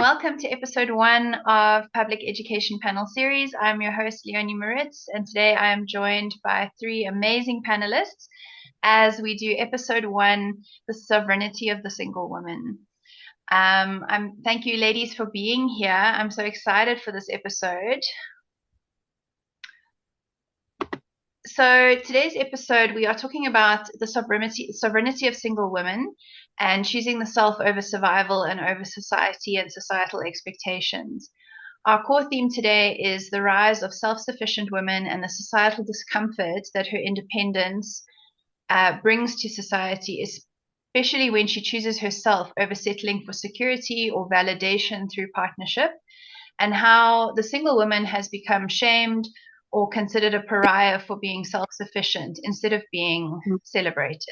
welcome to episode 1 of Public Education Panel Series. I'm your host, Leonie Moritz, and today I am joined by 3 amazing panelists as we do episode 1, The Sovereignty of the Single Woman. Thank you, ladies, for being here. I'm so excited for this episode. So today's episode, we are talking about the sovereignty of single women and choosing the self over survival and over society and societal expectations. Our core theme today is the rise of self-sufficient women and the societal discomfort that her independence brings to society, especially when she chooses herself over settling for security or validation through partnership, and how the single woman has become shamed or considered a pariah for being self-sufficient instead of being celebrated.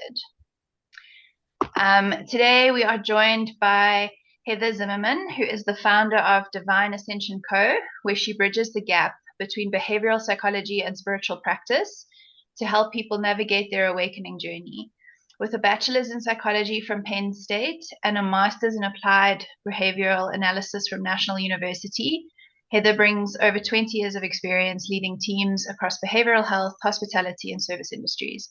Today we are joined by Heather Zimmerman, who is the founder of Divine Ascension Co., where she bridges the gap between behavioral psychology and spiritual practice to help people navigate their awakening journey. With a bachelor's in psychology from Penn State and a master's in applied behavioral analysis from National University, Heather brings over 20 years of experience leading teams across behavioral health, hospitality, and service industries.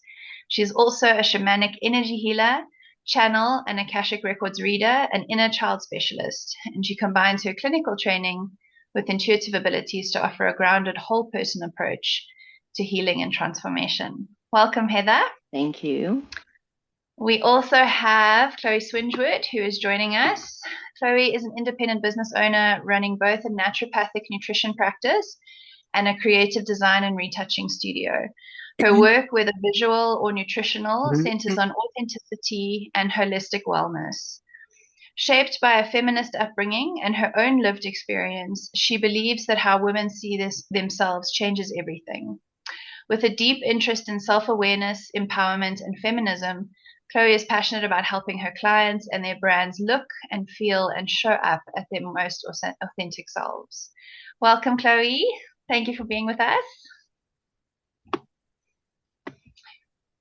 She is also a shamanic energy healer, channel, and Akashic Records reader, an inner child specialist, and she combines her clinical training with intuitive abilities to offer a grounded whole person approach to healing and transformation. Welcome, Heather. Thank you. We also have Chloe Swingewood, who is joining us. Chloe is an independent business owner running both a naturopathic nutrition practice and a creative design and retouching studio. Her work, whether visual or nutritional, centers on authenticity and holistic wellness. Shaped by a feminist upbringing and her own lived experience, she believes that how women see themselves changes everything. With a deep interest in self-awareness, empowerment, and feminism, Chloe is passionate about helping her clients and their brands look and feel and show up at their most authentic selves. Welcome, Chloe. Thank you for being with us.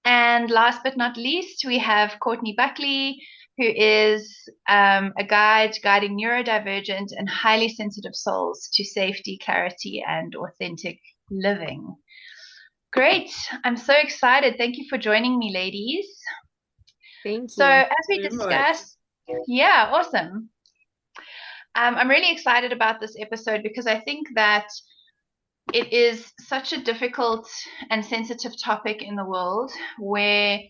And last but not least, we have Courtney Buckley, who is a guide guiding neurodivergent and highly sensitive souls to safety, clarity, and authentic living. Great. I'm so excited. Thank you for joining me, ladies. Thank you. So as we discussed, yeah, awesome. I'm really excited about this episode because I think that it is such a difficult and sensitive topic in the world where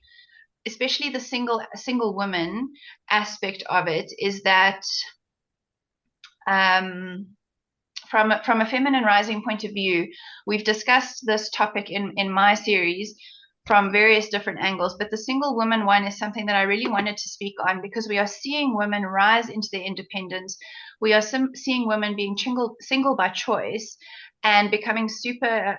especially the single woman aspect of it is that from a feminine rising point of view, we've discussed this topic in my series from various different angles, but the single woman one is something that I really wanted to speak on because we are seeing women rise into their independence. We are seeing women being single by choice and becoming super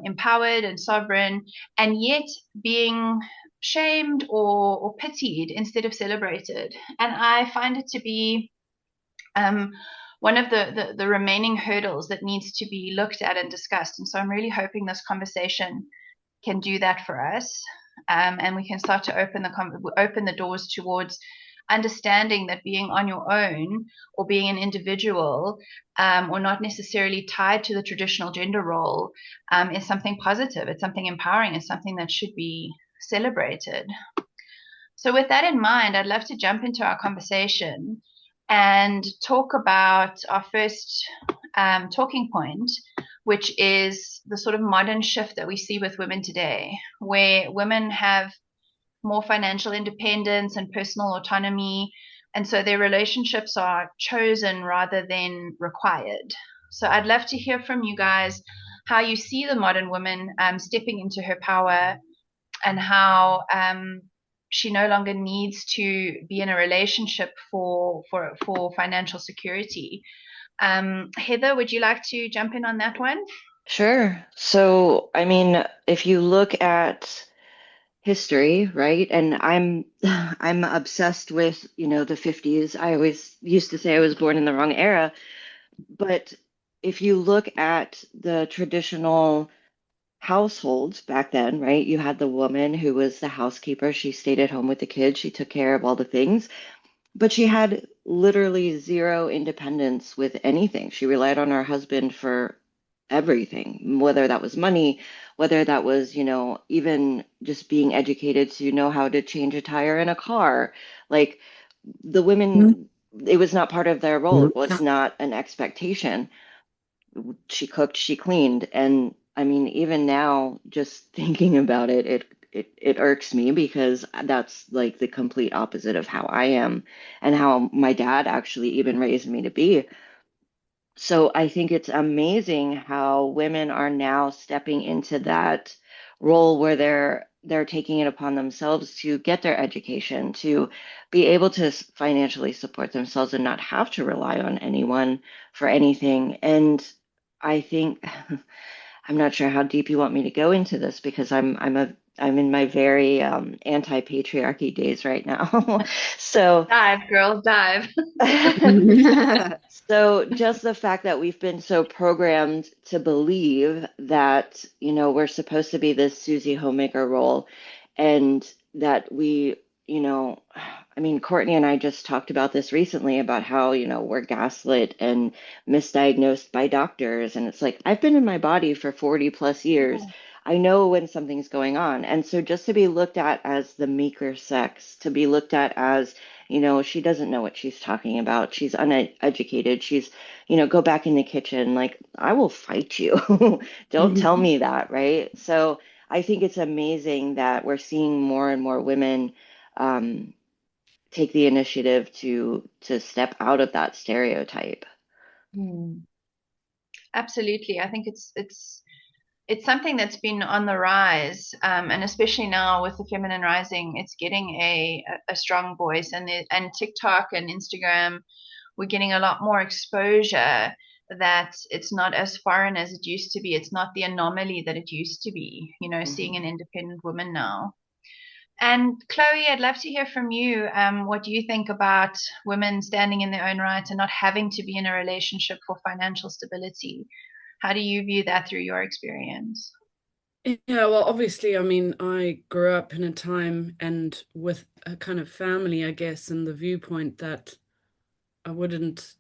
empowered and sovereign, and yet being shamed or pitied instead of celebrated. And I find it to be one of the remaining hurdles that needs to be looked at and discussed. And so I'm really hoping this conversation can do that for us, and we can start to open the doors towards understanding that being on your own or being an individual or not necessarily tied to the traditional gender role is something positive. It's something empowering. It's something that should be celebrated. So with that in mind, I'd love to jump into our conversation and talk about our first talking point, which is the sort of modern shift that we see with women today, where women have more financial independence and personal autonomy, and so their relationships are chosen rather than required. So I'd love to hear from you guys how you see the modern woman stepping into her power and how she no longer needs to be in a relationship for financial security. Heather, would you like to jump in on that one? Sure. So, I mean, if you look at history, right? And I'm obsessed with, the 50s. I always used to say I was born in the wrong era, but if you look at the traditional households back then, right? You had the woman who was the housekeeper. She stayed at home with the kids. She took care of all the things. but she had literally zero independence with anything. She relied on her husband for everything, whether that was money, whether that was, even just being educated to know how to change a tire in a car. Like the women, it was not part of their role. It was not an expectation. She cooked, she cleaned, and I mean, even now, just thinking about it, it irks me because that's like the complete opposite of how I am and how my dad actually even raised me to be. So I think it's amazing how women are now stepping into that role where they're taking it upon themselves to get their education, to be able to financially support themselves and not have to rely on anyone for anything. And I think I'm not sure how deep you want me to go into this because I'm in my very anti-patriarchy days right now. So Dive, girl, dive. so just the fact that we've been so programmed to believe that, we're supposed to be this Susie Homemaker role and that I mean, Courtney and I just talked about this recently about how, we're gaslit and misdiagnosed by doctors. And it's like, I've been in my body for 40 plus years. I know when something's going on. And so just to be looked at as the meeker sex, to be looked at as she doesn't know what she's talking about. She's uneducated. She's, go back in the kitchen. Like, I will fight you. Don't tell me that, right? So I think it's amazing that we're seeing more and more women um, take the initiative to step out of that stereotype. Hmm. Absolutely. I think it's something that's been on the rise, and especially now with the feminine rising, it's getting a strong voice, and TikTok and Instagram, we're getting a lot more exposure that it's not as foreign as it used to be. It's not the anomaly that it used to be, seeing Mhm. an independent woman now. And Chloe, I'd love to hear from you. What do you think about women standing in their own right and not having to be in a relationship for financial stability? How do you view that through your experience? Yeah, well, obviously, I mean, I grew up in a time and with a kind of family, I guess, and the viewpoint that I wouldn't,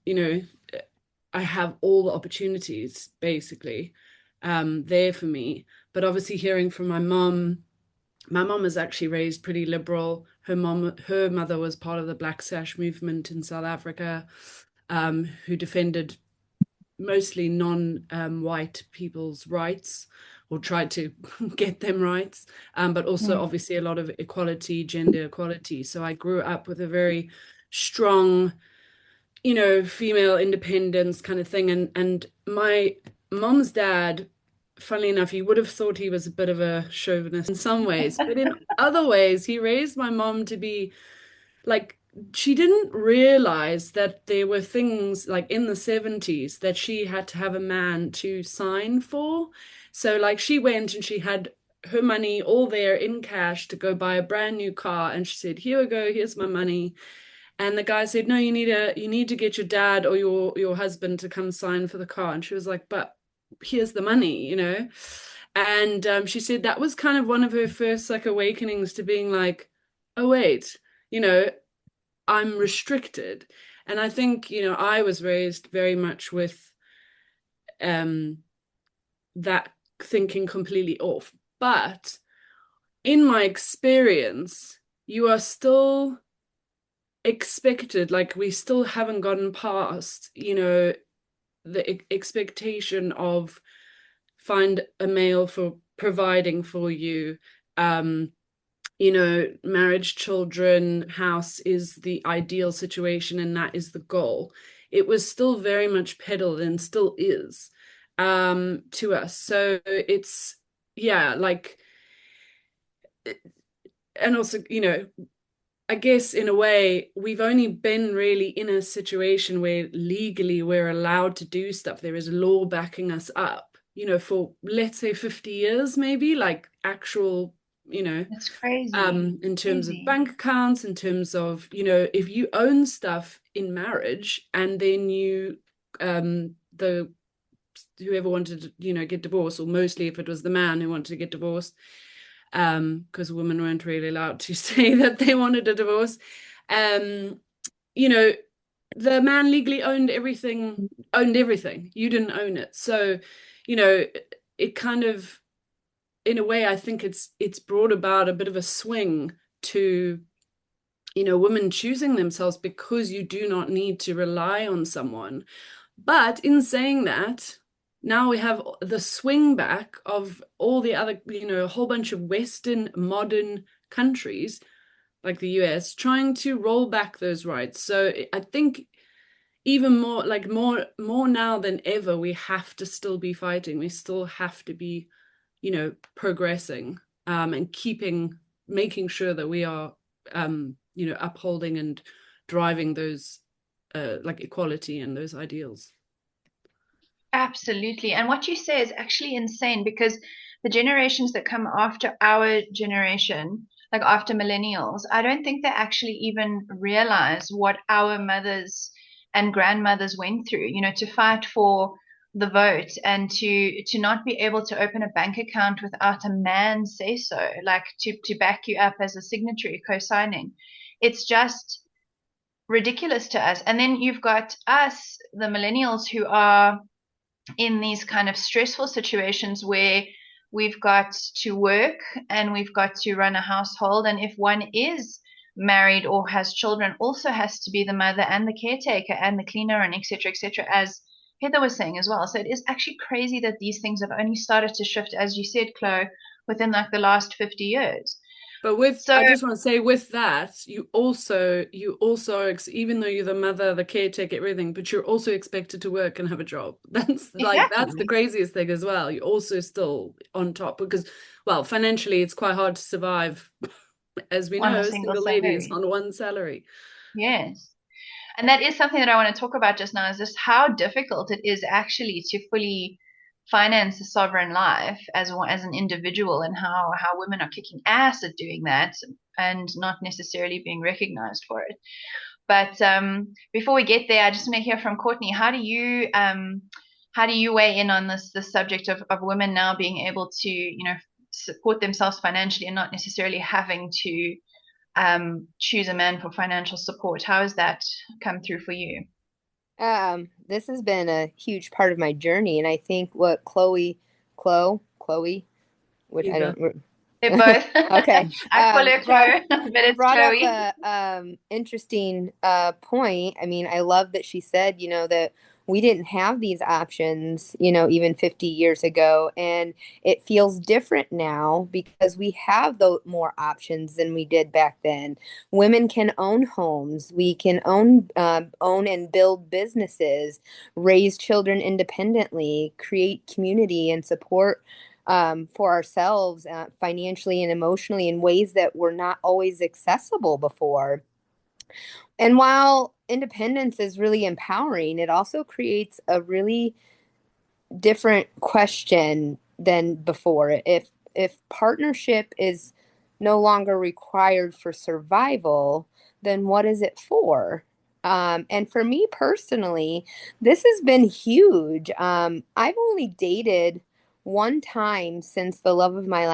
I have all the opportunities basically there for me. But obviously, hearing from my mom is actually raised pretty liberal. Her mother was part of the Black Sash movement in South Africa, who defended mostly non-white people's rights or tried to get them rights, but also Mm, obviously a lot of equality, gender equality. So I grew up with a very strong, female independence kind of thing. And my mom's dad, funnily enough, you would have thought he was a bit of a chauvinist in some ways, but in other ways, he raised my mom to be like she didn't realize that there were things like in the 70s that she had to have a man to sign for. So like she went and she had her money all there in cash to go buy a brand new car and she said, "Here we go, here's my money." And the guy said, "No, you need to get your dad or your husband to come sign for the car." And she was like, "But here's the money." And she said that was kind of one of her first like awakenings to being like, "Oh wait, you know, I'm restricted." And I think, I was raised very much with um that thinking completely off. But in my experience, you are still expected, like we still haven't gotten past, the expectation of find a male for providing for you. um Marriage, children, house is the ideal situation, and that is the goal. It was still very much peddled and still is to us. So it's, yeah, like, and also, I guess in a way, we've only been really in a situation where legally we're allowed to do stuff. There is law backing us up, for let's say 50 years, maybe, like actual, it's crazy. in terms of Crazy. bank accounts, in terms of, if you own stuff in marriage and then the whoever wanted to, get divorced, or mostly if it was the man who wanted to get divorced, because women weren't really allowed to say that they wanted a divorce. Um, you know, the man legally owned everything, You didn't own it. So, you know, it kind of, in a way, I think it's brought about a bit of a swing to, women choosing themselves because you do not need to rely on someone. But in saying that, now we have the swing back of all the other, a whole bunch of Western modern countries like the US trying to roll back those rights. So I think even more, like more now than ever, we have to still be fighting. We still have to be, progressing, and making sure that we are, upholding and driving those, like equality and those ideals. Absolutely. And what you say is actually insane, because the generations that come after our generation, like after millennials, I don't think they actually even realize what our mothers and grandmothers went through, to fight for the vote and to not be able to open a bank account without a man say so, like to back you up as a signatory co-signing. It's just ridiculous to us. And then you've got us, the millennials, who are in these kind of stressful situations where we've got to work and we've got to run a household. And if one is married or has children, also has to be the mother and the caretaker and the cleaner and etc., etc., as Heather was saying as well. So it is actually crazy that these things have only started to shift, as you said, Chloe, within like the last 50 years. But I just want to say, with that, you also, even though you're the mother, the caretaker, everything, but you're also expected to work and have a job. That's the craziest thing as well. You're also still on top because, well, financially, it's quite hard to survive, as we know, single ladies on one salary. Yes. And that is something that I want to talk about just now, is just how difficult it is actually to fully finance a sovereign life as an individual, and how women are kicking ass at doing that and not necessarily being recognized for it. But before we get there, I just want to hear from Courtney. How do you weigh in on this subject of women now being able to support themselves financially and not necessarily having to choose a man for financial support? How has that come through for you? This has been a huge part of my journey, and I think what Chloe, which I don't. They're both. Okay. I call her Chloe, but it's brought Chloe. up a interesting point. I mean, I love that she said, that we didn't have these options, even 50 years ago, and it feels different now because we have more options than we did back then. Women can own homes, we can own and build businesses, raise children independently, create community and support for ourselves financially and emotionally in ways that were not always accessible before. And while independence is really empowering, it also creates a really different question than before. If partnership is no longer required for survival, then what is it for? And for me personally, this has been huge. I've only dated one time since the love of my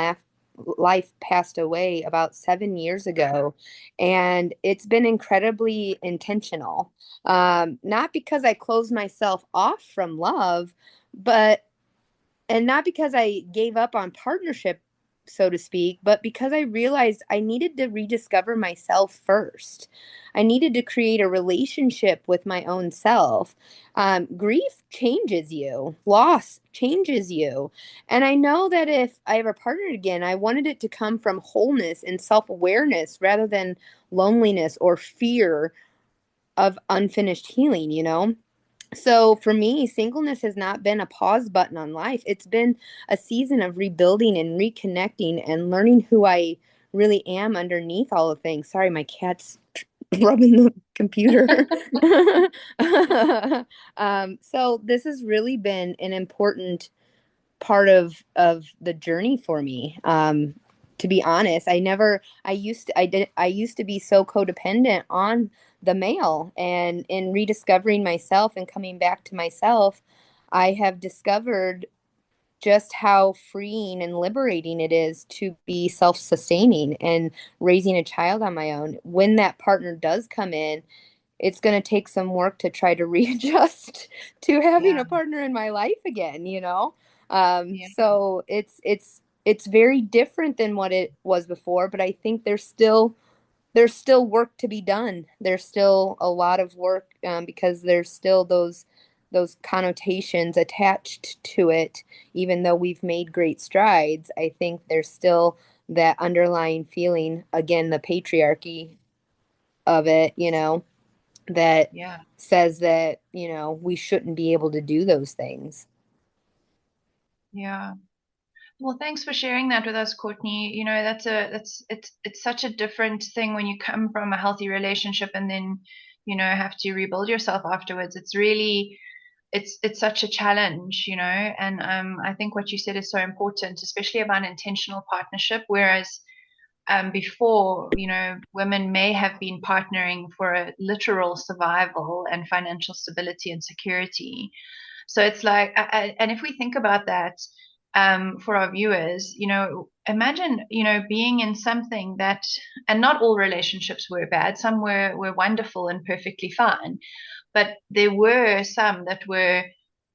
life passed away about 7 years ago, and it's been incredibly intentional. Not because I closed myself off from love, but and not because I gave up on partnership, so to speak, but because I realized I needed to rediscover myself first. I needed to create a relationship with my own self. Grief changes you, loss changes you. And I know that if I ever partnered again, I wanted it to come from wholeness and self awareness rather than loneliness or fear of unfinished healing, So for me, singleness has not been a pause button on life. It's been a season of rebuilding and reconnecting and learning who I really am underneath all the things. Sorry, my cat's rubbing the computer. So this has really been an important part of the journey for me. To be honest, I used to be so codependent on the male, and in rediscovering myself and coming back to myself, I have discovered just how freeing and liberating it is to be self-sustaining and raising a child on my own. When that partner does come in, it's going to take some work to try to readjust to having Yeah. a partner in my life again, Yeah. so it's very different than what it was before, but I think there's still work to be done. There's still a lot of work, because there's still those connotations attached to it. Even though we've made great strides, I think there's still that underlying feeling, again, the patriarchy of it, that Yeah. says that, we shouldn't be able to do those things. Yeah. Well, thanks for sharing that with us, Courtney. It's such a different thing when you come from a healthy relationship and then, have to rebuild yourself afterwards. It's really, it's such a challenge, and I think what you said is so important, especially about intentional partnership. Whereas before, women may have been partnering for a literal survival and financial stability and security. So it's like, and if we think about that, for our viewers, imagine, being in something that, and not all relationships were bad. Some were wonderful and perfectly fine, but there were some that were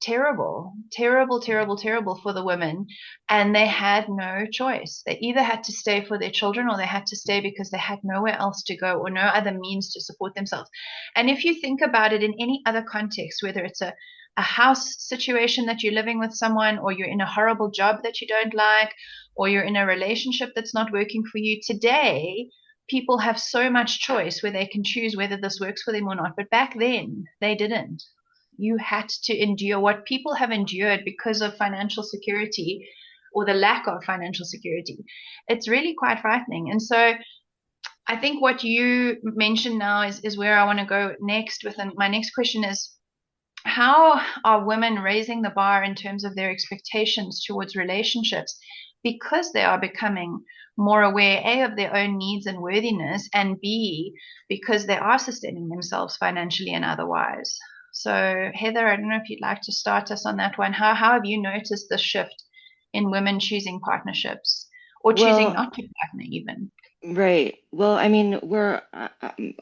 terrible, terrible, terrible, terrible for the women. And they had no choice. They either had to stay for their children or they had to stay because they had nowhere else to go or no other means to support themselves. And if you think about it in any other context, whether it's a house situation that you're living with someone, or you're in a horrible job that you don't like, or you're in a relationship that's not working for you today, people have so much choice where they can choose whether this works for them or not. But back then, they didn't. You had to endure what people have endured because of financial security or the lack of financial security. It's really quite frightening. And so I think what you mentioned now is where I want to go next with. And my next question is, how are women raising the bar in terms of their expectations towards relationships because they are becoming more aware, A, of their own needs and worthiness, and B, because they are sustaining themselves financially and otherwise? So, Heather, I don't know if you'd like to start us on that one. How have you noticed the shift in women choosing partnerships or choosing Well, not to partner even? right. Well, I mean,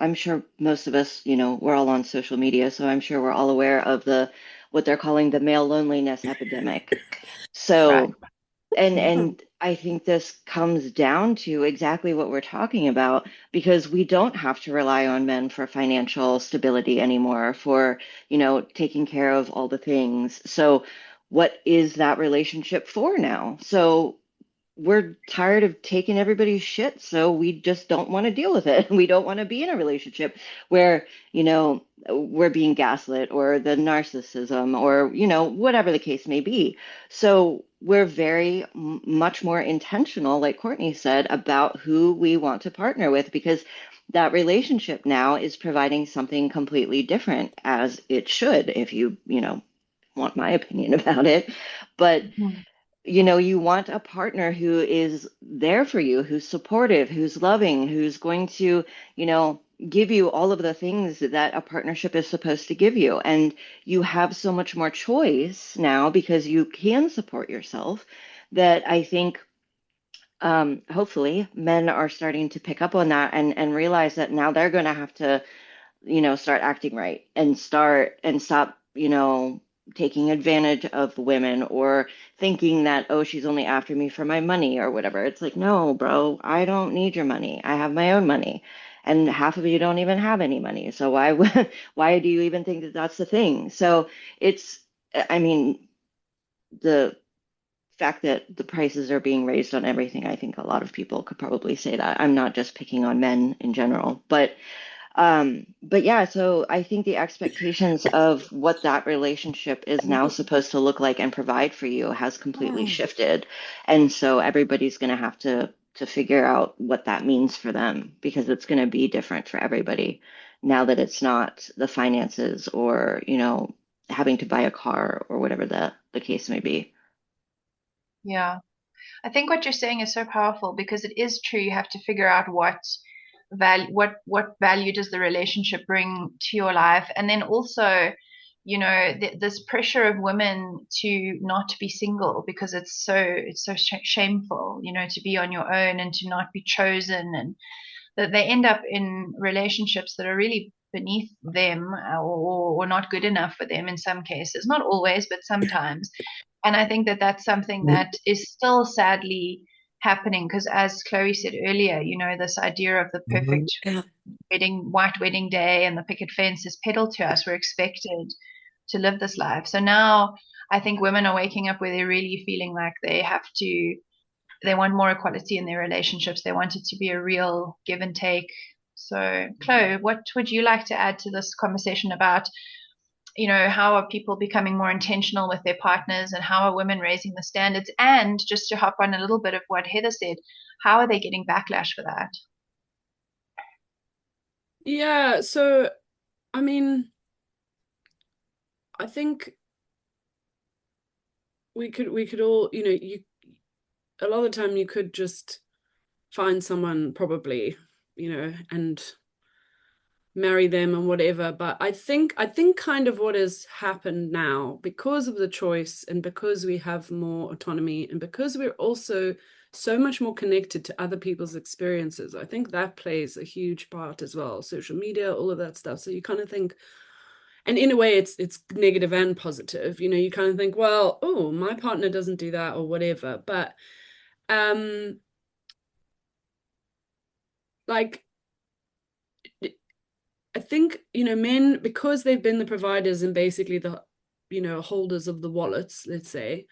I'm sure most of us, we're all on social media, so I'm sure we're all aware of what they're calling the male loneliness epidemic. Right. So, and I think this comes down to exactly what we're talking about, because we don't have to rely on men for financial stability anymore, for, taking care of all the things. So, what is that relationship for now? So, we're tired of taking everybody's shit, so we just don't want to deal with it. We don't want to be in a relationship where, we're being gaslit, or the narcissism, or, whatever the case may be. So we're very much more intentional, like Courtney said, about who we want to partner with, because that relationship now is providing something completely different, as it should, if you want my opinion about it. But Mhm. you want a partner who is there for you, who's supportive, who's loving, who's going to, give you all of the things that a partnership is supposed to give you. And you have so much more choice now because you can support yourself, that I think, hopefully men are starting to pick up on that, and realize that now they're going to have to, start acting right, and stop, taking advantage of women, or thinking that, oh, she's only after me for my money or whatever. It's like, no, bro, I don't need your money. I have my own money. And half of you don't even have any money. So why do you even think that that's the thing? So it's, I mean, the fact that the prices are being raised on everything, I think a lot of people could probably say that. I'm not just picking on men in general, but yeah, so I think the expectations of what that relationship is now supposed to look like and provide for you has completely shifted. And so everybody's going to have to figure out what that means for them, because it's going to be different for everybody now that it's not the finances, or, having to buy a car, or whatever the case may be. Yeah. I think what you're saying is so powerful because it is true. You have to figure out what value does the relationship bring to your life, and then also, this pressure of women to not be single because it's so shameful, to be on your own and to not be chosen, and that they end up in relationships that are really beneath them, or not good enough for them in some cases, not always, but sometimes. And I think that that's something that is still sadly happening, because as Chloe said earlier, this idea of the perfect white wedding day and the picket fence is peddled to us. We're expected to live this life. So now I think women are waking up where they're really feeling like they want more equality in their relationships. They want it to be a real give and take. So, Chloe, what would you like to add to this conversation about, how are people becoming more intentional with their partners, and how are women raising the standards? And just to hop on a little bit of what Heather said, how are they getting backlash for that? Yeah, so I mean, I think we could all, a lot of the time you could just find someone probably, and marry them and whatever. But I think kind of what has happened now, because of the choice and because we have more autonomy and because we're also so much more connected to other people's experiences, I think that plays a huge part as well. Social media, all of that stuff. So you kind of think, and in a way it's negative and positive, you kind of think, well, oh, my partner doesn't do that or whatever. But like, I think, men, because they've been the providers and basically the, holders of the wallets, let's say,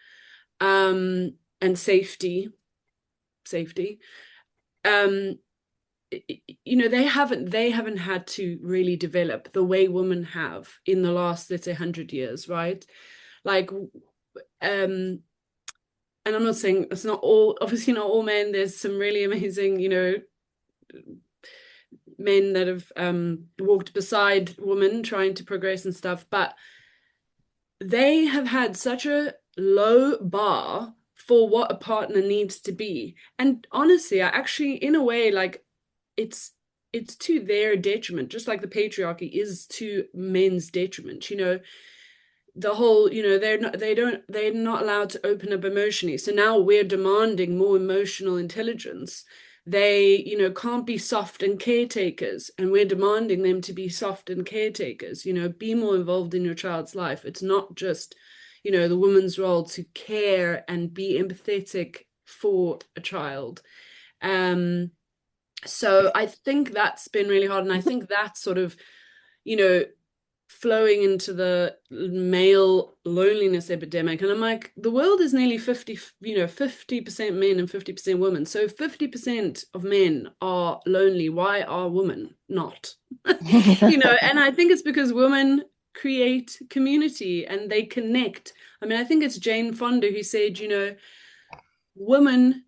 and safety, um, they haven't had to really develop the way women have in the last, let's say, 100 years, right? Like, and I'm not saying it's not all, obviously not all men. There's some really amazing, men that have walked beside women trying to progress and stuff, but they have had such a low bar for what a partner needs to be. And honestly, I actually, in a way, like, it's to their detriment, just like the patriarchy is to men's detriment. The whole, they're not allowed to open up emotionally. So now we're demanding more emotional intelligence. They, can't be soft and caretakers, and we're demanding them to be soft and caretakers. Be more involved in your child's life. It's not just, the woman's role to care and be empathetic for a child. So I think that's been really hard, and I think that's sort of, flowing into the male loneliness epidemic. And I'm like, the world is nearly 50% men and 50% women. So 50% of men are lonely. Why are women not? And I think it's because women create community and they connect. I mean, I think it's Jane Fonda who said, women,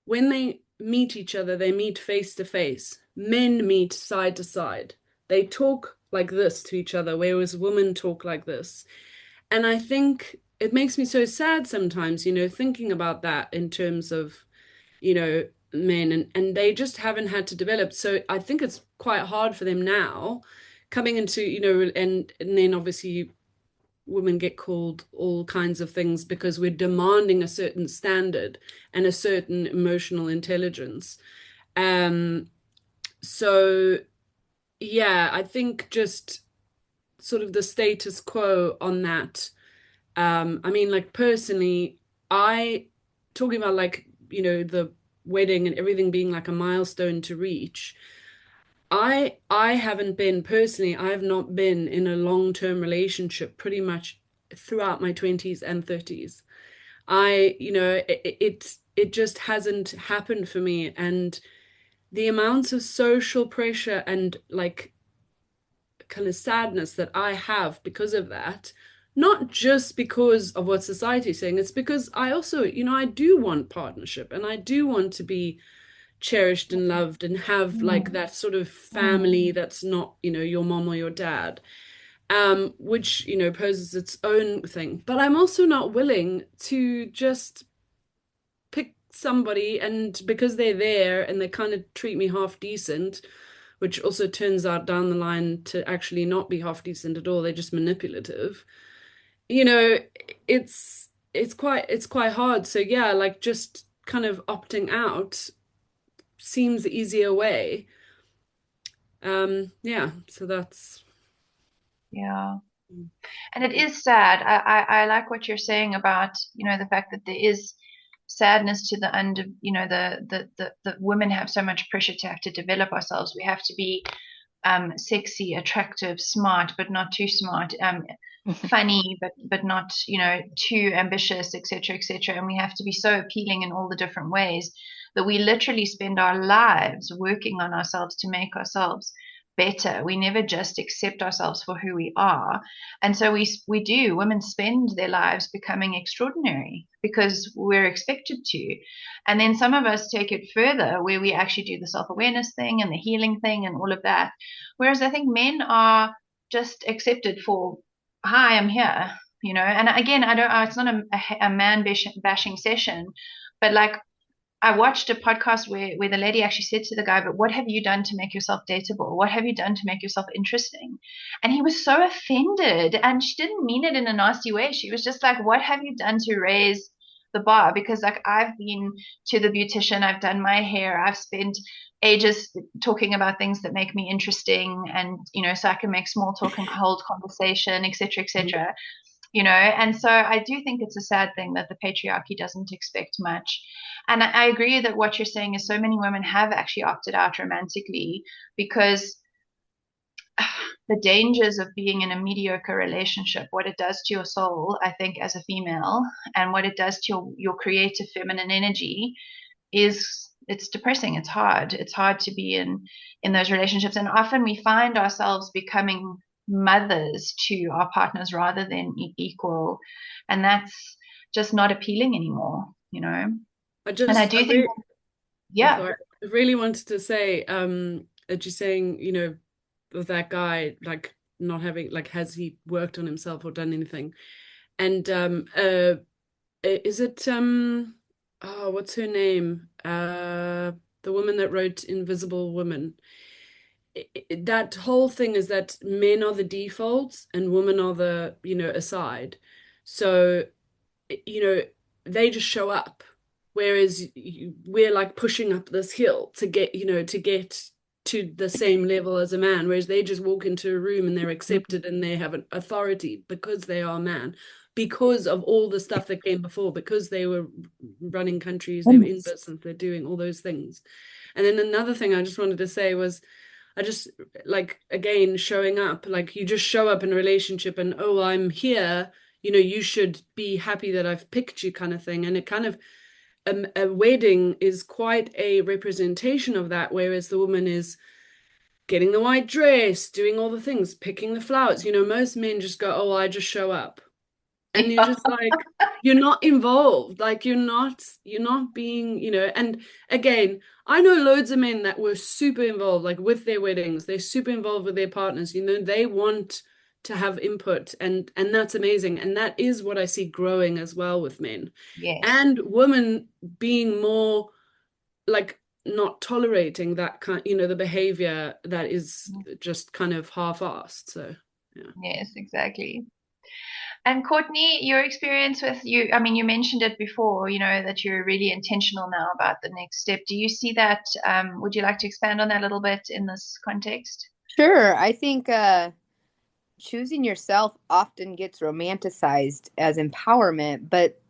when they meet each other, they meet face to face. Men meet side to side. They talk like this to each other, whereas women talk like this. And I think it makes me so sad sometimes, thinking about that in terms of, men, and they just haven't had to develop. So I think it's quite hard for them now coming into, and then obviously women get called all kinds of things because we're demanding a certain standard and a certain emotional intelligence. So yeah, I think just sort of the status quo on that. I mean, like, personally, talking about, like, the wedding and everything being like a milestone to reach. I haven't been personally, I have not been in a long-term relationship pretty much throughout my 20s and 30s. It just hasn't happened for me. And the amounts of social pressure and, like, kind of sadness that I have because of that, not just because of what society is saying, it's because I also, I do want partnership and I do want to be cherished and loved and have like that sort of family that's not, your mom or your dad, which, poses its own thing. But I'm also not willing to just pick somebody and because they're there and they kind of treat me half decent, which also turns out down the line to actually not be half decent at all. They're just manipulative. You know, it's quite hard. So yeah, like, just kind of opting out seems the easier way. Yeah, so that's Yeah. And it is sad. I like what you're saying about, the fact that there is sadness to the under, the women have so much pressure to have to develop ourselves. We have to be sexy, attractive, smart, but not too smart, funny, but not, too ambitious, etc., etc. And we have to be so appealing in all the different ways that we literally spend our lives working on ourselves to make ourselves better. We never just accept ourselves for who we are. And so women spend their lives becoming extraordinary because we're expected to. And then some of us take it further where we actually do the self-awareness thing and the healing thing and all of that. Whereas I think men are just accepted for, hi, I'm here, and again, it's not a man bashing session, but like, I watched a podcast where the lady actually said to the guy, but what have you done to make yourself dateable? What have you done to make yourself interesting? And he was so offended, and she didn't mean it in a nasty way. She was just like, what have you done to raise the bar? Because like, I've been to the beautician, I've done my hair, I've spent ages talking about things that make me interesting, and so I can make small talk and hold conversation, etc., etc. And so I do think it's a sad thing that the patriarchy doesn't expect much. And I agree that what you're saying is so many women have actually opted out romantically because the dangers of being in a mediocre relationship, what it does to your soul, I think, as a female, and what it does to your creative feminine energy it's depressing. It's hard. It's hard to be in those relationships. And often we find ourselves becoming mothers to our partners rather than equal. And that's just not appealing anymore, And I do think, I'm yeah. sorry. I really wanted to say, that you're saying, with that guy, like not having, like, has he worked on himself or done anything? And is it oh, what's her name? The woman that wrote Invisible Woman. That whole thing is that men are the defaults and women are the, aside. So, you know, they just show up. Whereas we're like pushing up this hill to get, to get to the same level as a man, whereas they just walk into a room and they're accepted and they have an authority because they are a man, because of all the stuff that came before, because they were running countries, they were in business, they're doing all those things. And then another thing I just wanted to say was, I just like, again, showing up, like you just show up in a relationship and, oh, I'm here, you should be happy that I've picked you, kind of thing. And it kind of, a wedding is quite a representation of that, whereas the woman is getting the white dress, doing all the things, picking the flowers. Most men just go, oh, I just show up. And you're just like, you're not involved. Like you're not being, and again, I know loads of men that were super involved, like with their weddings, they're super involved with their partners, they want to have input, and that's amazing. And that is what I see growing as well with men. Yes. And women being more like not tolerating that kind, the behavior that is just kind of half-assed. So yeah. Yes, exactly. And Courtney, your experience with I mean, you mentioned it before, that you're really intentional now about the next step. Do you see that? Would you like to expand on that a little bit in this context? Sure. I think choosing yourself often gets romanticized as empowerment, but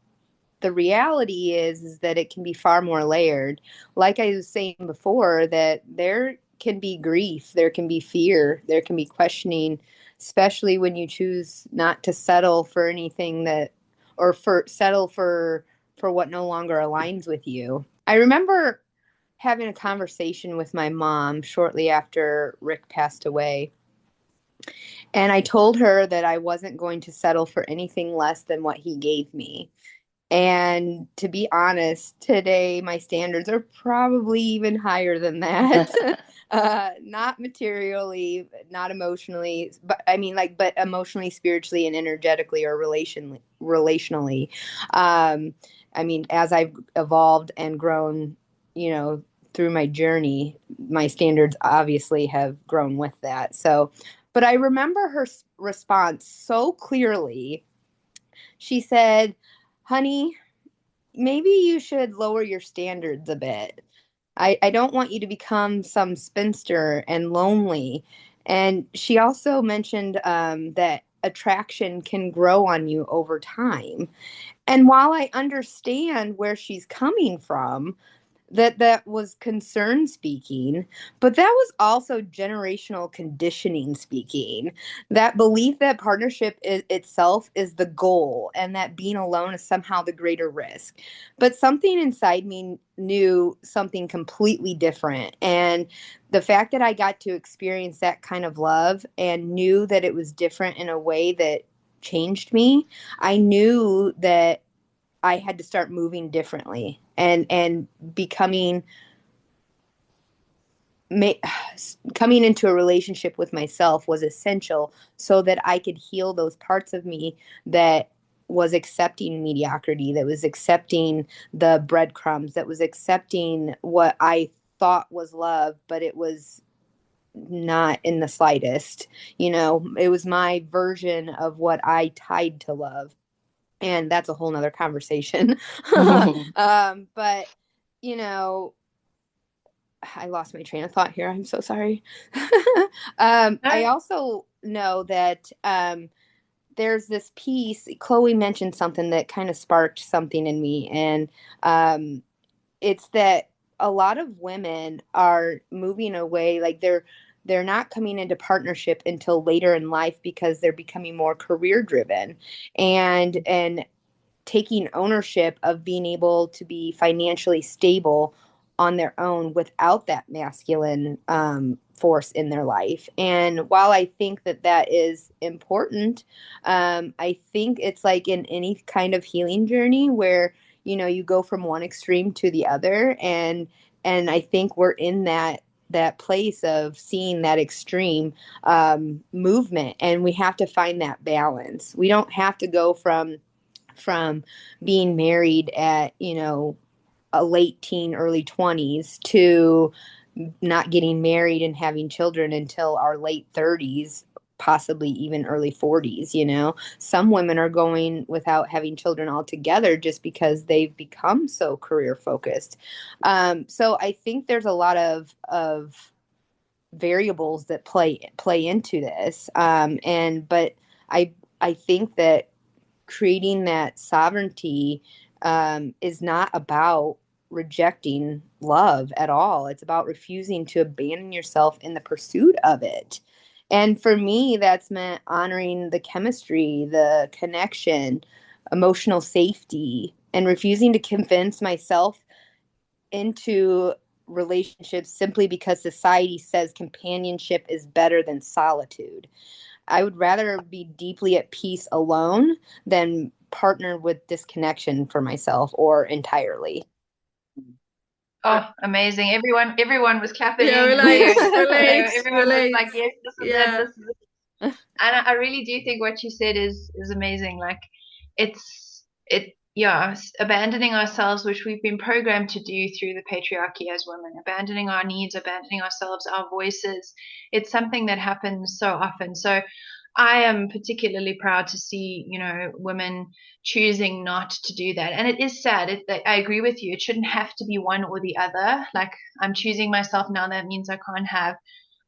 the reality is that it can be far more layered. Like I was saying before, that there can be grief, there can be fear, there can be questioning, especially when you choose not to settle for anything that, or settle for what no longer aligns with you. I remember having a conversation with my mom shortly after Rick passed away. And I told her that I wasn't going to settle for anything less than what he gave me. And to be honest, today my standards are probably even higher than that. Not materially, not emotionally, but I mean, like, but emotionally, spiritually, and energetically, or relationally. I mean, as I've evolved and grown, through my journey, my standards obviously have grown with that. So, but I remember her response so clearly. She said, honey, maybe you should lower your standards a bit. I don't want you to become some spinster and lonely. And she also mentioned that attraction can grow on you over time. And while I understand where she's coming from, that was concern speaking, but that was also generational conditioning speaking. That belief that partnership itself is the goal and that being alone is somehow the greater risk. But something inside me knew something completely different. And the fact that I got to experience that kind of love and knew that it was different in a way that changed me, I knew that I had to start moving differently and becoming ma- coming into a relationship with myself was essential so that I could heal those parts of me that was accepting mediocrity, that was accepting the breadcrumbs, that was accepting what I thought was love, but it was not in the slightest. You know, it was my version of what I tied to love, and that's a whole nother conversation. But you know, I lost my train of thought here. I'm so sorry. I No? also know that there's this piece. Chloe mentioned something that kind of sparked something in me, and um, it's that a lot of women are moving away, like they're not coming into partnership until later in life because they're becoming more career driven and taking ownership of being able to be financially stable on their own without that masculine force in their life. And while I think that that is important, I think it's like in any kind of healing journey where you go from one extreme to the other, and I think we're in that place of seeing that extreme movement, and we have to find that balance. We don't have to go from being married at a late teen early 20s to not getting married and having children until our late 30s, possibly even early 40s. Some women are going without having children altogether just because they've become so career focused. So I think there's a lot of variables that play into this, and but I think that creating that sovereignty is not about rejecting love at all. It's about refusing to abandon yourself in the pursuit of it. And for me, that's meant honoring the chemistry, the connection, emotional safety, and refusing to convince myself into relationships simply because society says companionship is better than solitude. I would rather be deeply at peace alone than partner with disconnection for myself or entirely. Oh, amazing. Everyone was Yeah, clapping. relate, relate, Everyone was like, relate. yes, this is it, Yeah. this is it. And I really do think what you said is amazing. Like yeah, abandoning ourselves, which we've been programmed to do through the patriarchy as women, abandoning our needs, abandoning ourselves, our voices. It's something that happens so often. So I am particularly proud to see, women choosing not to do that. And it is sad. I agree with you. It shouldn't have to be one or the other. Like I'm choosing myself now. That means I can't have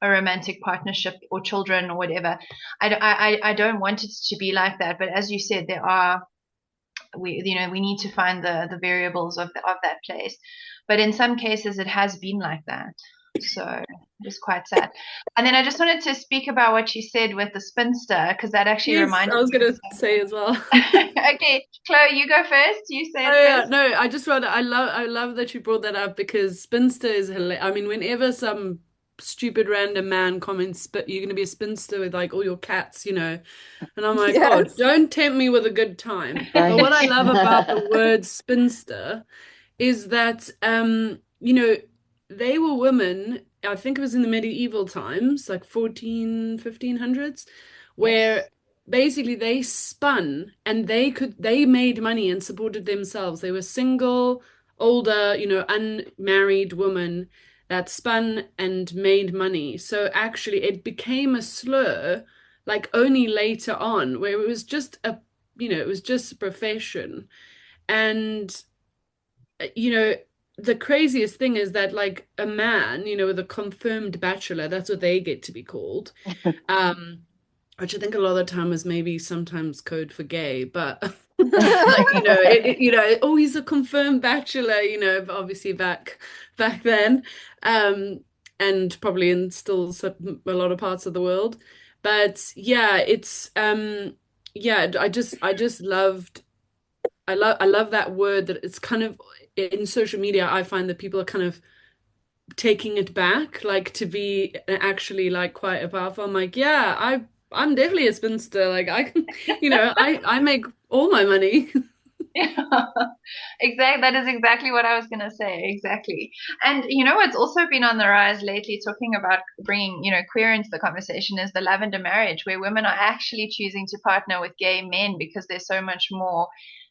a romantic partnership or children or whatever. I don't want it to be like that. But as you said, we need to find the variables of that place. But in some cases, it has been like that. So it's quite sad. And then I just wanted to speak about what you said with the spinster, because that actually Yes, I reminded was me of gonna say as well. something. Okay, Chloe, you go first. You say Oh it yeah, first. no, I just rather I love that you brought that up because spinster is hilarious. I mean, whenever some stupid random man comments, but you're gonna be a spinster with like all your cats. And I'm like, oh, Yes. don't tempt me with a good time. But what I Right. love about the word spinster is that they were women, I think it was in the medieval times, like 1500s, Yes. where basically they spun and they made money and supported themselves. They were single, older, unmarried women that spun and made money. So actually it became a slur like only later on, where it was just it was just a profession. And you know, the craziest thing is that like a man, with a confirmed bachelor, that's what they get to be called. Um, which I think a lot of the time is maybe sometimes code for gay, but like, oh, he's a confirmed bachelor, but obviously back then. Um, and probably in still a lot of parts of the world. But yeah, it's yeah, I just loved I love that word that it's kind of in social media. I find that people are kind of taking it back, like to be actually like quite a powerful. I'm like, yeah, I'm definitely a spinster. Like I can, I make all my money. Yeah, exactly. That is exactly what I was going to say. Exactly. And what's also been on the rise lately, talking about bringing, queer into the conversation, is the lavender marriage, where women are actually choosing to partner with gay men because they're so much more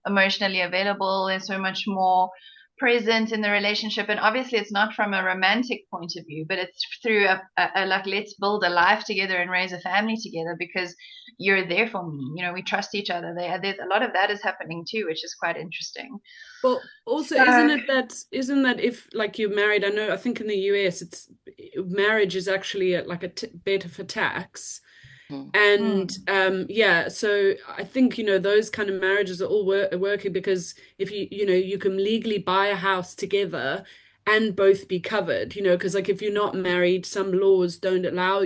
emotionally available. They're so much more present in the relationship. And obviously, it's not from a romantic point of view, but it's through a like, let's build a life together and raise a family together because you're there for me. We trust each other. There's a lot of that is happening too, which is quite interesting. Well, also, So, isn't that if like you're married? I think in the US, it's marriage is actually like a t better for tax. And mm, yeah, so I think those kind of marriages are all working because if you can legally buy a house together and both be covered, because like if you're not married, some laws don't allow,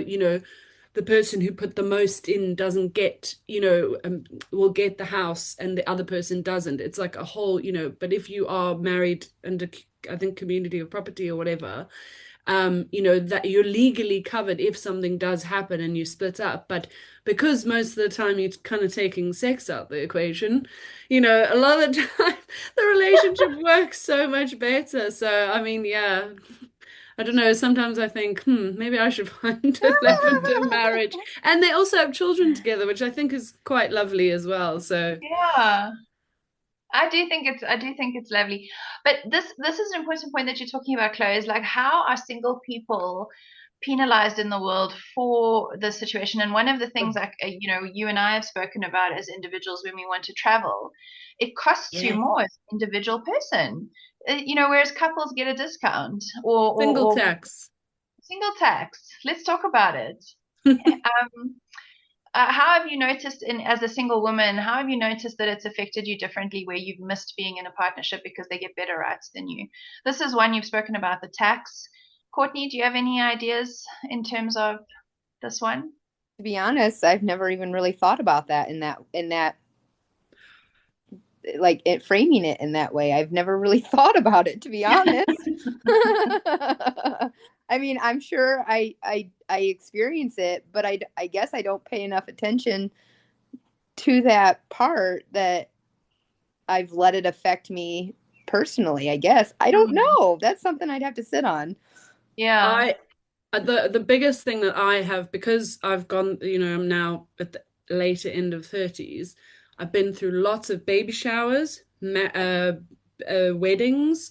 the person who put the most in doesn't get, will get the house and the other person doesn't. It's like a whole, but if you are married under, I think, community of property or whatever, that you're legally covered if something does happen and you split up. But because most of the time you're kind of taking sex out the equation, a lot of the time the relationship works so much better. So, I mean, yeah, I don't know. Sometimes I think, maybe I should find a lavender marriage. And they also have children together, which I think is quite lovely as well. So, yeah, I do think it's lovely. But this is an important point that you're talking about, Chloe, is like how are single people penalized in the world for this situation? And one of the things like you and I have spoken about as individuals when we want to travel, it costs you yeah, more as an individual person. Whereas couples get a discount or single or tax. single tax. Let's talk about it. Um, how have you noticed as a single woman, how have you noticed that it's affected you differently where you've missed being in a partnership because they get better rights than you? This is one you've spoken about, the tax. Courtney, do you have any ideas in terms of this one? To be honest, I've never even really thought about that in that like it framing it in that way. I've never really thought about it, to be honest. I mean, I'm sure I experience it, but I guess I don't pay enough attention to that part that I've let it affect me personally, I guess. I don't Mm, know. That's something I'd have to sit on. yeah. I the biggest thing that I have because I've gone, I'm now at the later end of 30s. I've been through lots of baby showers, weddings,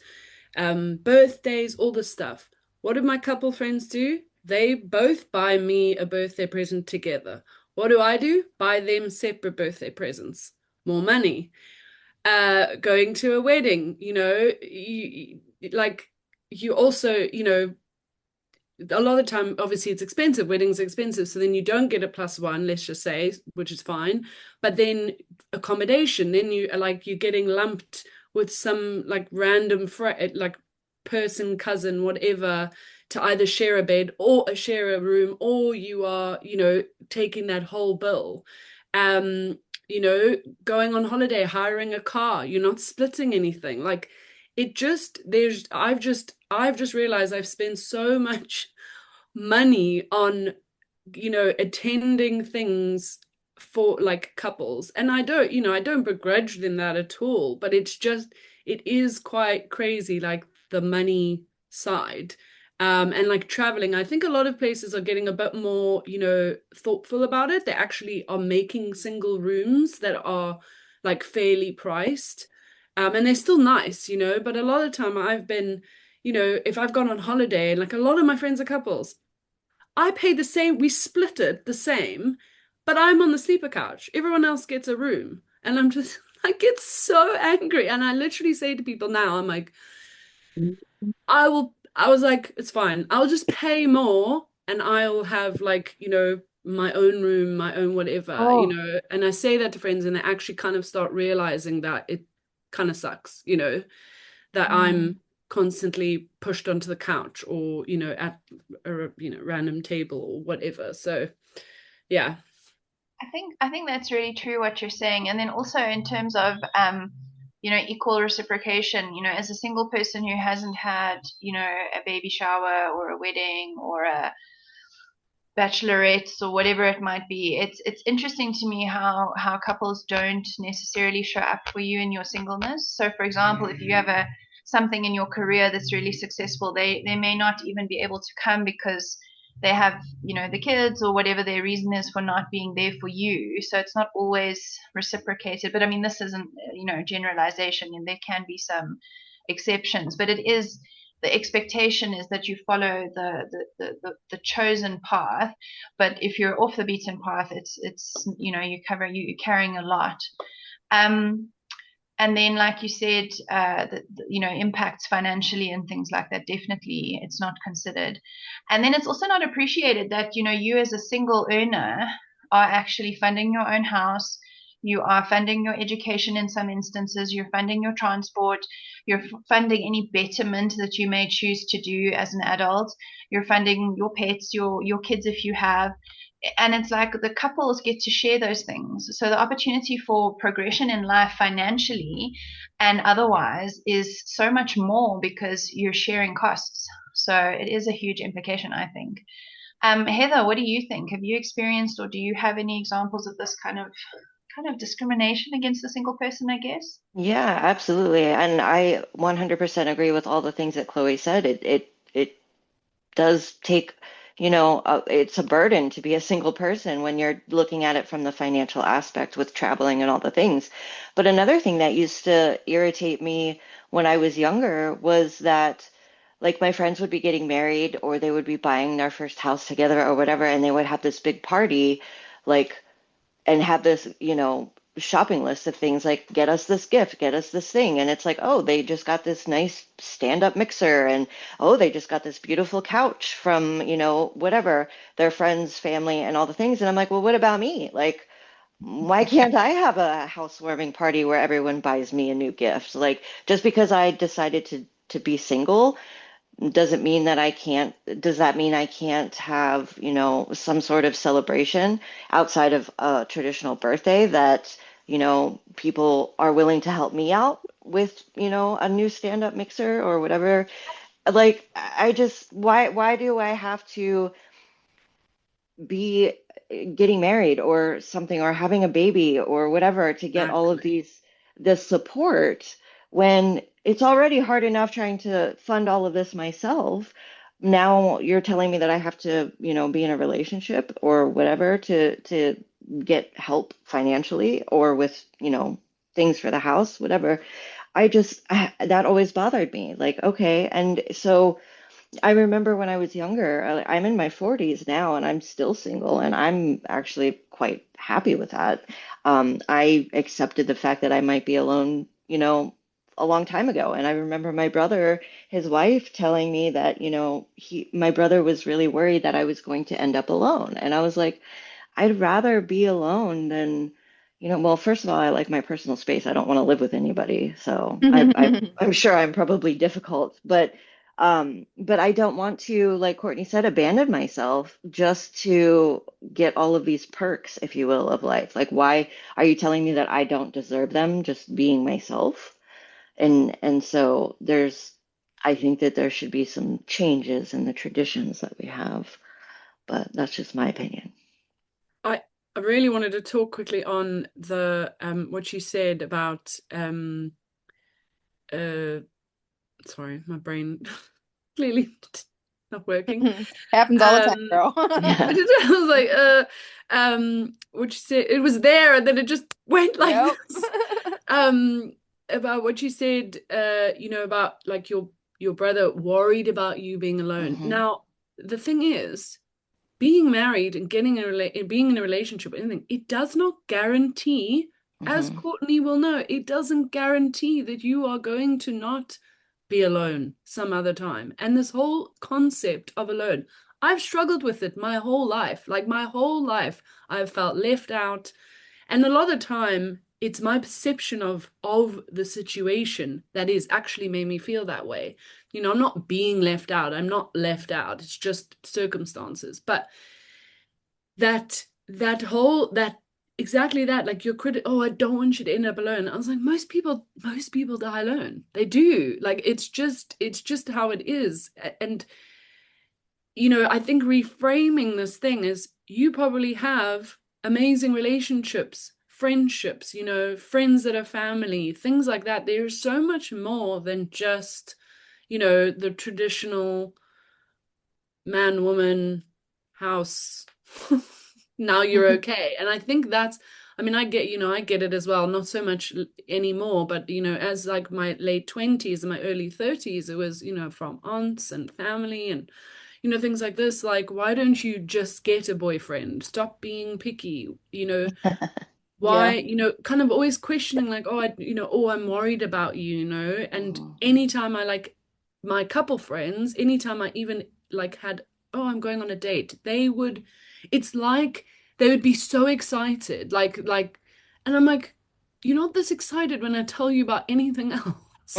birthdays, all this stuff. What did my couple friends do? They both buy me a birthday present together. What do I do? Buy them separate birthday presents. More money. Going to a wedding, like you also, a lot of the time, obviously, it's expensive. Weddings are expensive, so then you don't get a plus one, let's just say, which is fine. But then accommodation, then you're getting lumped with some like random like person, cousin, whatever, to either share a bed or share a room, or you are, taking that whole bill. Um, going on holiday, hiring a car, you're not splitting anything. Like it just there's I've just realized I've spent so much money on attending things for like couples, and I don't begrudge them that at all, but it is quite crazy, like the money side. And like traveling, I think a lot of places are getting a bit more thoughtful about it. They actually are making single rooms that are like fairly priced. And they're still nice, but a lot of time I've been, if I've gone on holiday, and like a lot of my friends are couples, I pay the same, we split it the same, but I'm on the sleeper couch. Everyone else gets a room. And I'm just, I get so angry. And I literally say to people now, I'm like, I was like, it's fine. I'll just pay more and I'll have like, my own room, my own whatever, Oh. and I say that to friends and they actually kind of start realizing that it kind of sucks, that I'm constantly pushed onto the couch or, at a, random table or whatever. So yeah. I think that's really true what you're saying. And then also in terms of equal reciprocation, as a single person who hasn't had, a baby shower or a wedding or a bachelorettes or whatever it might be, it's interesting to me how couples don't necessarily show up for you in your singleness. So for example, if you have something in your career that's really successful, they may not even be able to come because they have the kids or whatever their reason is for not being there for you. So it's not always reciprocated. But I mean, this isn't generalization, and there can be some exceptions, but it is, the expectation is that you follow the chosen path. But if you're off the beaten path, it's you're carrying a lot. And then, like you said, impacts financially and things like that, definitely it's not considered. And then it's also not appreciated that you as a single earner are actually funding your own house. You are funding your education in some instances. You're funding your transport. You're funding any betterment that you may choose to do as an adult. You're funding your pets, your kids if you have. And it's like the couples get to share those things. So the opportunity for progression in life financially and otherwise is so much more because you're sharing costs. So it is a huge implication, I think. Heather, what do you think? Have you experienced or do you have any examples of this kind of discrimination against the single person, I guess? Yeah, absolutely. And I 100% agree with all the things that Chloe said. It does take, it's a burden to be a single person when you're looking at it from the financial aspect with traveling and all the things. But another thing that used to irritate me when I was younger was that, like, my friends would be getting married or they would be buying their first house together or whatever, and they would have this big party, like, and have this, shopping list of things like get us this gift, get us this thing. And it's like, oh, they just got this nice stand-up mixer and oh, they just got this beautiful couch from, whatever, their friends, family, and all the things. And I'm like, well, what about me? Like, why can't I have a housewarming party where everyone buys me a new gift? Like, just because I decided to be single doesn't mean that I can't, does that mean I can't have, some sort of celebration outside of a traditional birthday that, people are willing to help me out with, a new stand-up mixer or whatever? Like, I just, why do I have to be getting married or something or having a baby or whatever to get all of Exactly. this support when it's already hard enough trying to fund all of this myself. Now you're telling me that I have to, be in a relationship or whatever to get help financially or with, things for the house, whatever. That always bothered me. Like, okay, and so I remember when I was younger, I'm in my 40s now and I'm still single and I'm actually quite happy with that. I accepted the fact that I might be alone, a long time ago. And I remember my brother, his wife telling me that, my brother was really worried that I was going to end up alone. And I was like, I'd rather be alone than, well, first of all, I like my personal space. I don't want to live with anybody. So I'm sure I'm probably difficult, but I don't want to, like Courtney said, abandon myself just to get all of these perks, if you will, of life. Like, why are you telling me that I don't deserve them just being myself? And so I think that there should be some changes in the traditions that we have, but that's just my opinion. I really wanted to talk quickly on the what you said about uh sorry, my brain clearly not working. Happens all the time, Um girl. I Yeah. was like what you said, it was there and then it just went like Yep. this. About what you said, about like your brother worried about you being alone. Hmm. Now, the thing is, being married and being in a relationship, anything, it does not guarantee, as Hmm. Courtney will know, it doesn't guarantee that you are going to not be alone some other time. And this whole concept of alone, I've struggled with it my whole life. Like my whole life, I've felt left out. And a lot of the time, it's my perception of the situation that is actually made me feel that way. You know, I'm not being left out. I'm not left out. It's just circumstances. But that exactly that, like your critic, oh, I don't want you to end up alone. I was like, most people die alone. They do. Like it's just how it is. And you know, I think reframing this thing is you probably have amazing relationships, friendships, you know, friends that are family, things like that. There's so much more than just, you know, the traditional man, woman, house. Now you're okay. And I think that's, I mean, I get it as well, not so much anymore, but, you know, as like my late 20s and my early 30s, it was, you know, from aunts and family and, you know, things like this, like, why don't you just get a boyfriend? Stop being picky, you know, why, Yeah. you know, kind of always questioning like, oh, oh, I'm worried about you, you know, and anytime I like my couple friends, anytime I even like had, oh, I'm going on a date, it's like they would be so excited, and I'm like, you're not this excited when I tell you about anything else.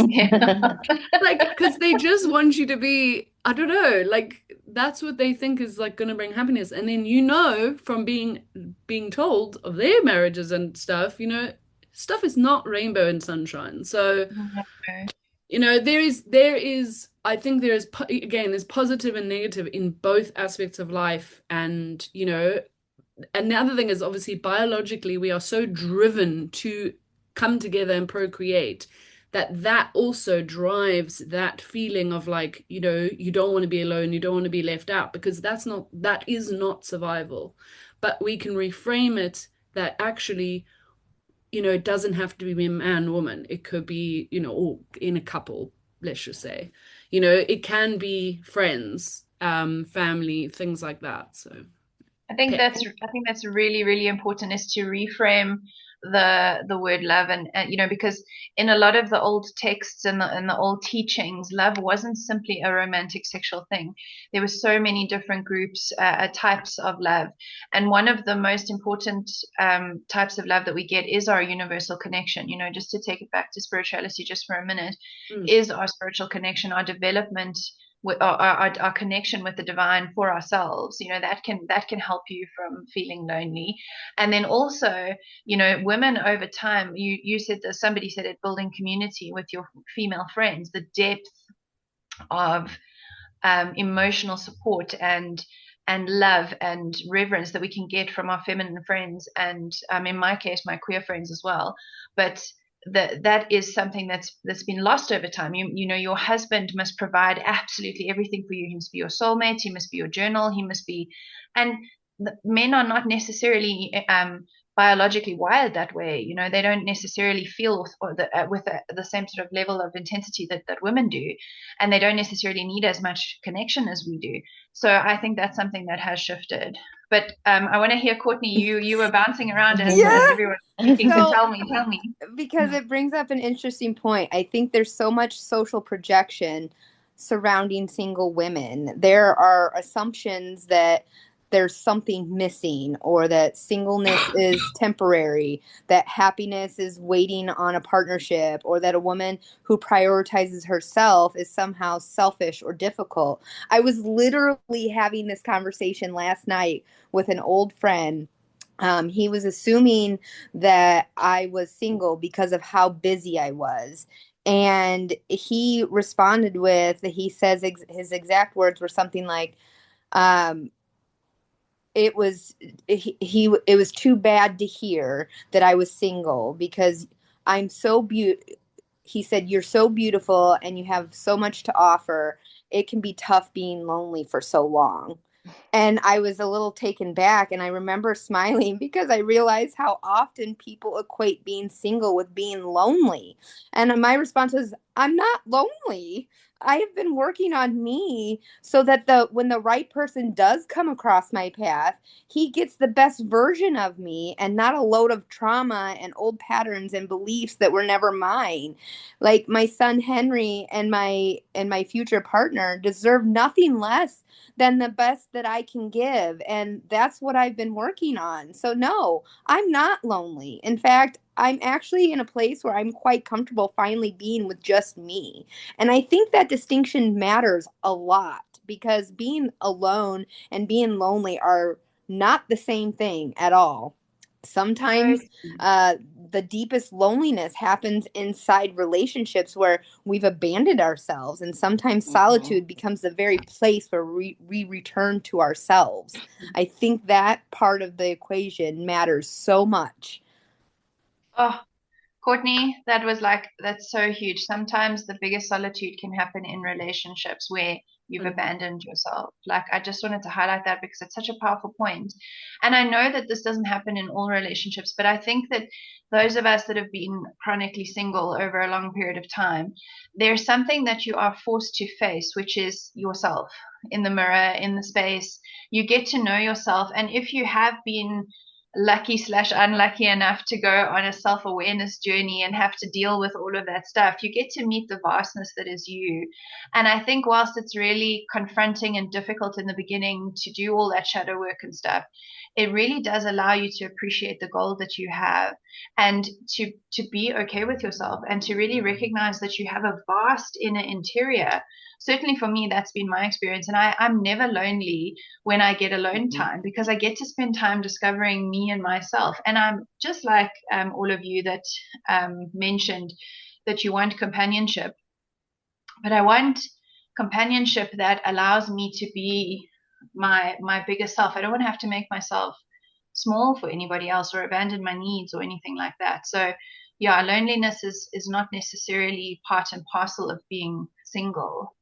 Yeah. Like, because they just want you to be, I don't know, like that's what they think is like going to bring happiness. And then, you know, from being told of their marriages and stuff, you know, stuff is not rainbow and sunshine. So, you know, there is, I think there is, again, there's positive and negative in both aspects of life. And, you know, and the other thing is obviously biologically we are so driven to come together and procreate that also drives that feeling of like, you know, you don't want to be alone, you don't want to be left out, because that is not survival. But we can reframe it that actually, you know, it doesn't have to be a man woman, it could be, you know, or in a couple, let's just say, you know, it can be friends, family, things like that. So pets. I think that's really, really important, is to reframe the word love. And you know, because in a lot of the old texts and the old teachings, love wasn't simply a romantic sexual thing. There were so many different groups, types of love, and one of the most important types of love that we get is our universal connection. You know, just to take it back to spirituality just for a minute, is our spiritual connection, our development with our connection with the divine for ourselves. You know, that can help you from feeling lonely. And then also, you know, women over time, you said that, somebody said it, building community with your female friends, the depth of emotional support and love and reverence that we can get from our feminine friends, and in my case my queer friends as well. But that is something that's been lost over time. You know, your husband must provide absolutely everything for you. He must be your soulmate, he must be your journal, he must be, and men are not necessarily biologically wired that way. You know, they don't necessarily feel with the same sort of level of intensity that women do, and they don't necessarily need as much connection as we do. So I think that's something that has shifted. But I want to hear, Courtney, you were bouncing around as Yeah. everyone was speaking, so So, tell me. because it brings up an interesting point. I think there's so much social projection surrounding single women. There are assumptions that there's something missing, or that singleness is temporary, that happiness is waiting on a partnership, or that a woman who prioritizes herself is somehow selfish or difficult. I was literally having this conversation last night with an old friend. He was assuming that I was single because of how busy I was. And he responded with, he says his exact words were something like, um, it was it was too bad to hear that I was single because I'm so beautiful. He said, you're so beautiful and you have so much to offer. It can be tough being lonely for so long. And I was a little taken back, and I remember smiling because I realized how often people equate being single with being lonely. And my response was, I'm not lonely. I have been working on me so that when the right person does come across my path, he gets the best version of me and not a load of trauma and old patterns and beliefs that were never mine. Like my son Henry and my future partner deserve nothing less than the best that I can give, and that's what I've been working on. So no, I'm not lonely. In fact, I'm actually in a place where I'm quite comfortable finally being with just me. And I think that distinction matters a lot because being alone and being lonely are not the same thing at all. Sometimes Totally. the deepest loneliness happens inside relationships where we've abandoned ourselves, and sometimes solitude becomes the very place where we return to ourselves. I think that part of the equation matters so much. Oh, Courtney, that's so huge. Sometimes the biggest solitude can happen in relationships where you've abandoned yourself. Like, I just wanted to highlight that because it's such a powerful point. And I know that this doesn't happen in all relationships, but I think that those of us that have been chronically single over a long period of time, there's something that you are forced to face, which is yourself in the mirror, in the space. You get to know yourself. And if you have been lucky/unlucky enough to go on a self-awareness journey and have to deal with all of that stuff, you get to meet the vastness that is you. And I think whilst it's really confronting and difficult in the beginning to do all that shadow work and stuff, it really does allow you to appreciate the gold that you have and to be okay with yourself and to really recognize that you have a vast inner interior. Certainly for me, that's been my experience. And I'm never lonely when I get alone time because I get to spend time discovering me and myself. And I'm just like all of you that mentioned that you want companionship, but I want companionship that allows me to be my biggest self. I don't want to have to make myself small for anybody else or abandon my needs or anything like that. So yeah, loneliness is not necessarily part and parcel of being single,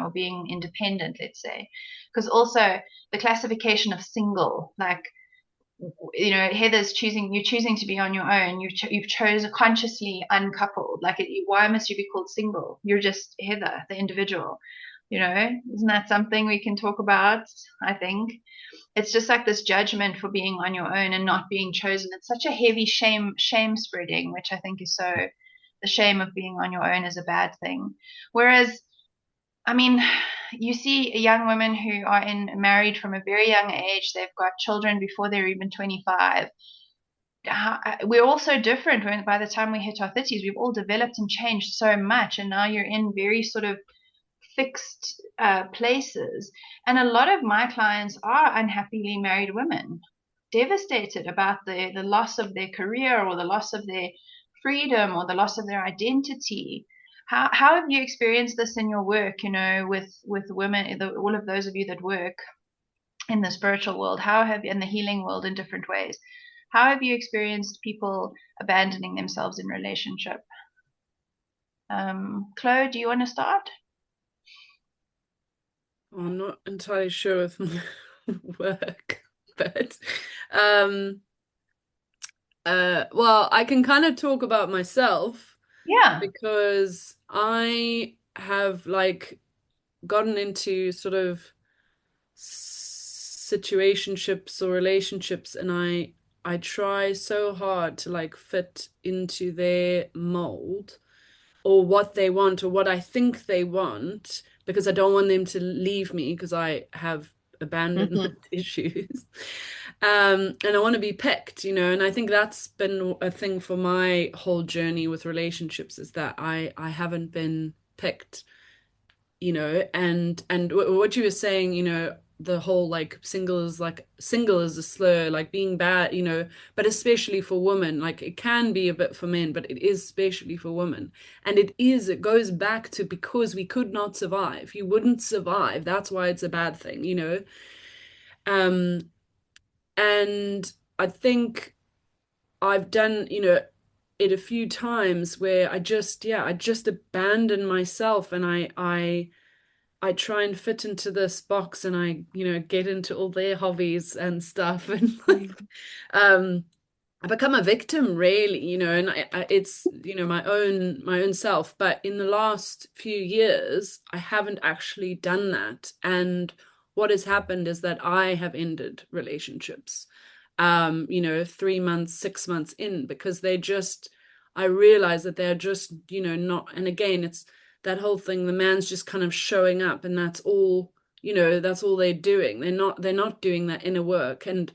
or being independent, let's say. Because also the classification of single, like, Heather's you're choosing to be on your own. You've chosen consciously uncoupled. Like, why must you be called single? You're just Heather, the individual. Isn't that something we can talk about? I think it's just like this judgment for being on your own and not being chosen. It's such a heavy shame spreading, which I think is so. The shame of being on your own is a bad thing. Whereas, I mean, you see young women who are married from a very young age. They've got children before they're even 25. We're all so different. By the time we hit our 30s, we've all developed and changed so much. And now you're in very sort of fixed places. And a lot of my clients are unhappily married women, devastated about the loss of their career or the loss of their freedom or the loss of their identity. How have you experienced this in your work, with women, all of those of you that work in the spiritual world? How have you, in the healing world in different ways? How have you experienced people abandoning themselves in relationship? Chloe, do you want to start? I'm not entirely sure with my work, but well, I can kind of talk about myself. Yeah. Because I have gotten into sort of situationships or relationships, and I try so hard to fit into their mold or what they want or what I think they want, because I don't want them to leave me because I have abandonment issues. And I want to be picked, and I think that's been a thing for my whole journey with relationships, is that I haven't been picked, and what you were saying, the whole single is a slur, being bad, but especially for women. It can be a bit for men, but it is especially for women. And it goes back to, because we could not survive. You wouldn't survive. That's why it's a bad thing, and I think I've done, it a few times where I just abandon myself, and I try and fit into this box, and I, get into all their hobbies and stuff, and um I become a victim really, and it's, my own self. But in the last few years, I haven't actually done that. And what has happened is that I have ended relationships, 3 months, 6 months in, because I realize that they're just, not, and again, it's that whole thing, the man's just kind of showing up and that's all they're doing. They're not doing that inner work. And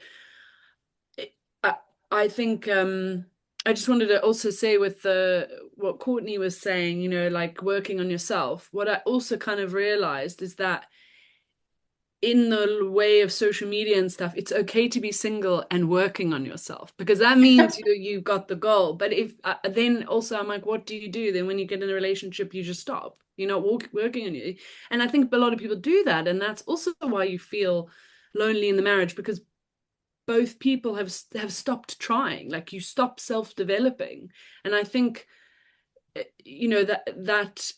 I, I think I just wanted to also say with what Courtney was saying, like working on yourself. What I also kind of realized is that in the way of social media and stuff, it's okay to be single and working on yourself, because that means you've got the goal. But if then also I'm like, what do you do then when you get in a relationship? You just stop. You're not working on you. And I think a lot of people do that, and that's also why you feel lonely in the marriage, because both people have stopped trying. Like, you stop self-developing. And I think that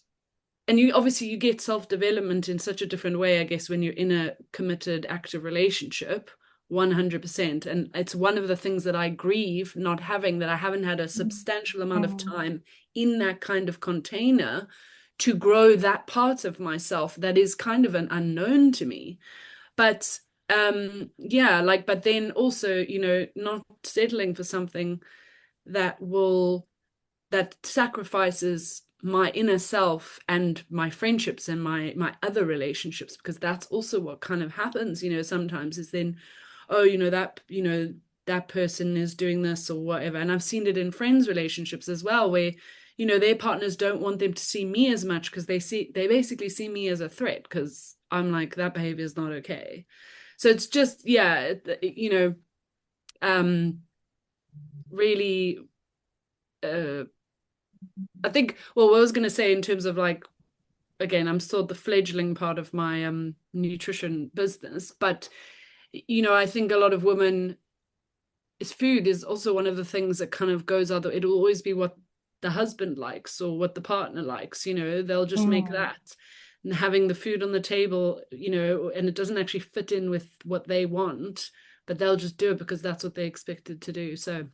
and you obviously you get self-development in such a different way, I guess, when you're in a committed active relationship, 100%. And it's one of the things that I grieve not having, that I haven't had a substantial amount of time in that kind of container to grow that part of myself that is kind of an unknown to me. But yeah, like, but then also, not settling for something that sacrifices my inner self and my friendships and my other relationships, because that's also what kind of happens, sometimes, is then, oh, that person is doing this or whatever. And I've seen it in friends relationships as well, where their partners don't want them to see me as much, because they basically see me as a threat, because I'm like, that behavior is not okay. So it's just, yeah, really, I think, well, what I was going to say in terms of, like, again, I'm still the fledgling part of my nutrition business, but I think a lot of women, food is also one of the things that kind of goes other. It'll always be what the husband likes or what the partner likes. They'll just make that, and having the food on the table, and it doesn't actually fit in with what they want, but they'll just do it because that's what they expected to do. So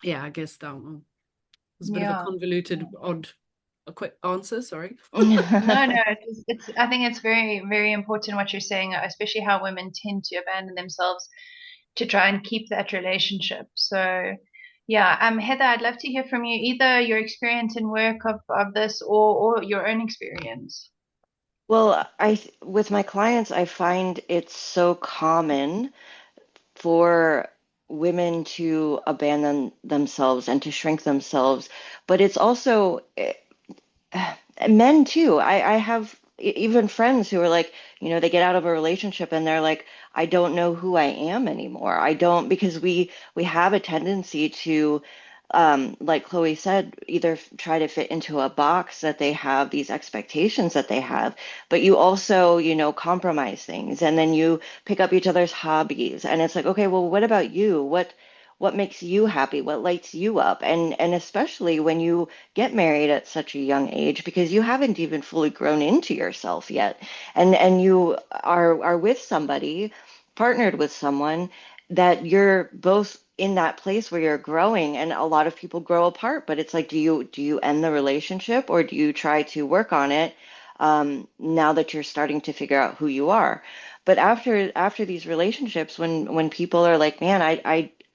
yeah, I guess that was a bit of a Yeah. convoluted, odd, a quick answer. Sorry. No, no, I think it's very, very important what you're saying, especially how women tend to abandon themselves to try and keep that relationship. So, yeah, Heather, I'd love to hear from you, either your experience in work of this, or your own experience. Well, with my clients, I find it's so common for women to abandon themselves and to shrink themselves, but it's also men too. I have even friends who are like, they get out of a relationship and they're like, I don't know who I am anymore. I don't, because we have a tendency to, like Chloe said, either try to fit into a box that they have, these expectations that they have, but you also, compromise things, and then you pick up each other's hobbies, and it's like, okay, well, what about you? What makes you happy? What lights you up? And especially when you get married at such a young age, because you haven't even fully grown into yourself yet, and you are with somebody, partnered with someone, that you're both in that place where you're growing. And a lot of people grow apart, but it's like, do you end the relationship, or do you try to work on it, now that you're starting to figure out who you are? But after these relationships, when people are like, man,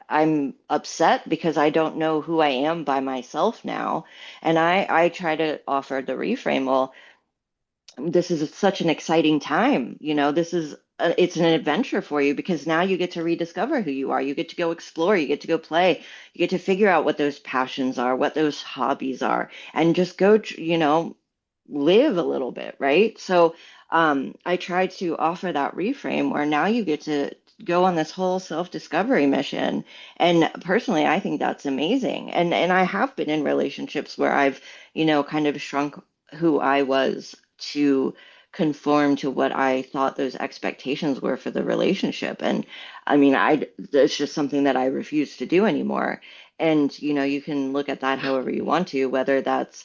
I'm upset because I don't know who I am by myself now. And I try to offer the reframe. Well, this is such an exciting time. It's an adventure for you, because now you get to rediscover who you are. You get to go explore, you get to go play, you get to figure out what those passions are, what those hobbies are, and just go, live a little bit, right? So I try to offer that reframe where now you get to go on this whole self-discovery mission. And personally, I think that's amazing. And I have been in relationships where I've, kind of shrunk who I was to conform to what I thought those expectations were for the relationship. And I mean, it's just something that I refuse to do anymore. And, you can look at that however you want to, whether that's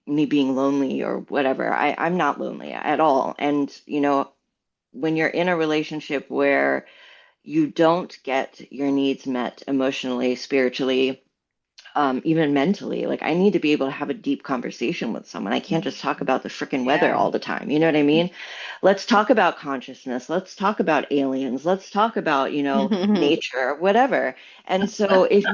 me being lonely or whatever. I'm not lonely at all. And, when you're in a relationship where you don't get your needs met emotionally, spiritually, even mentally. Like, I need to be able to have a deep conversation with someone. I can't just talk about the freaking weather all the time. You know what I mean? Let's talk about consciousness. Let's talk about aliens. Let's talk about, nature, whatever. And so if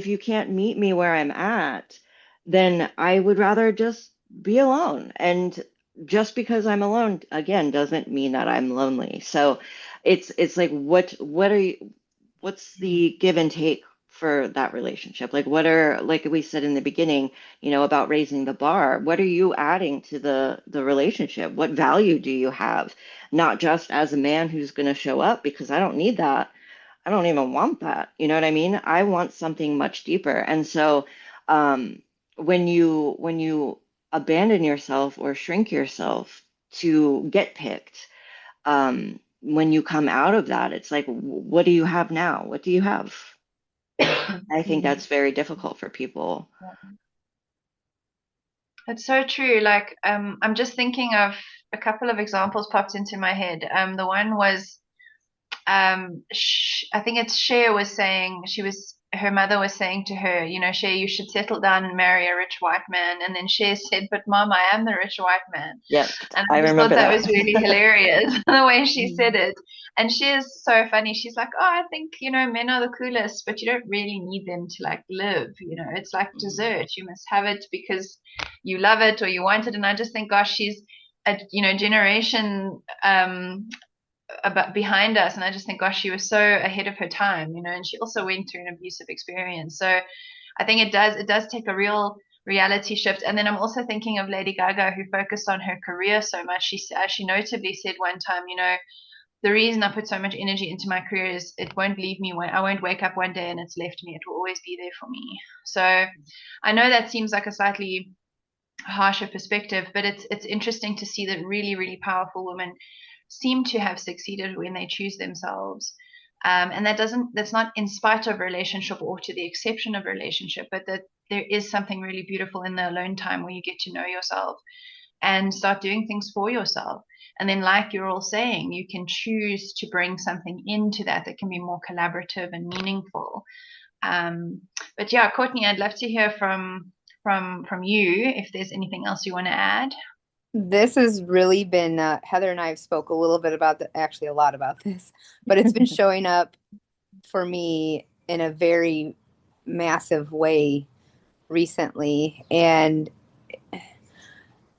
you can't meet me where I'm at, then I would rather just be alone. And just because I'm alone, again, doesn't mean that I'm lonely. So it's like, what are you, what's the give and take for that relationship? Like, what are, like we said in the beginning, about raising the bar, what are you adding to the relationship? What value do you have? Not just as a man who's going to show up, because I don't need that. I don't even want that. You know what I mean? I want something much deeper. And so, um, when you abandon yourself or shrink yourself to get picked, when you come out of that, it's like, what do you have now? What do you have? I think that's very difficult for people. It's so true. Like, I'm just thinking of a couple of examples popped into my head. The one was, I think it's Cher was saying, her mother was saying to her, Cher, you should settle down and marry a rich white man. And then Cher said, but Mom, I am the rich white man. Yep, And I I just thought remember that that. was really hilarious, the way she said it. And she is so funny. She's like, oh, I think, men are the coolest, but you don't really need them to like live. It's like dessert. You must have it because you love it or you want it. And I just think, gosh, she's a, generation, about behind us, and I just think, gosh, she was so ahead of her time, and she also went through an abusive experience. So I think it does take a real reality shift. And then I'm also thinking of Lady Gaga, who focused on her career so much. She notably said one time, the reason I put so much energy into my career is it won't leave me. When I won't wake up one day and it's left me, it will always be there for me. So I know that seems like a slightly harsher perspective, but it's interesting to see that really, really powerful women seem to have succeeded when they choose themselves. And that's not in spite of relationship or to the exception of relationship, but that there is something really beautiful in the alone time where you get to know yourself and start doing things for yourself. And then, like you're all saying, you can choose to bring something into that can be more collaborative and meaningful. But yeah, Courtney, I'd love to hear from you if there's anything else you want to add. This has really been, Heather and I have spoke a little bit about actually a lot about this, but it's been showing up for me in a very massive way recently. And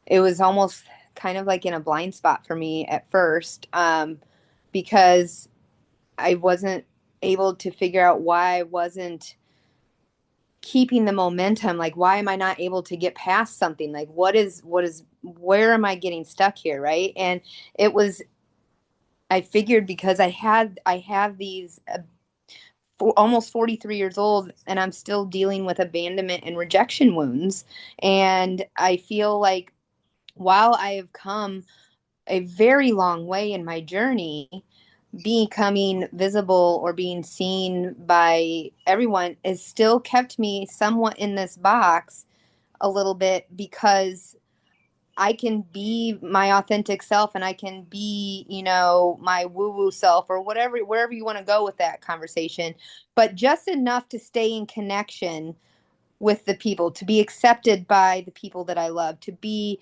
it was almost kind of like in a blind spot for me at first, because I wasn't able to figure out why I wasn't keeping the momentum. Like, why am I not able to get past something? Like, where am I getting stuck here? Right. And it was, I figured because I have these, almost 43 years old, and I'm still dealing with abandonment and rejection wounds. And I feel like while I have come a very long way in my journey, becoming visible or being seen by everyone has still kept me somewhat in this box a little bit, because I can be my authentic self and I can be, my woo woo self or whatever, wherever you want to go with that conversation, but just enough to stay in connection with the people, to be accepted by the people that I love, to be,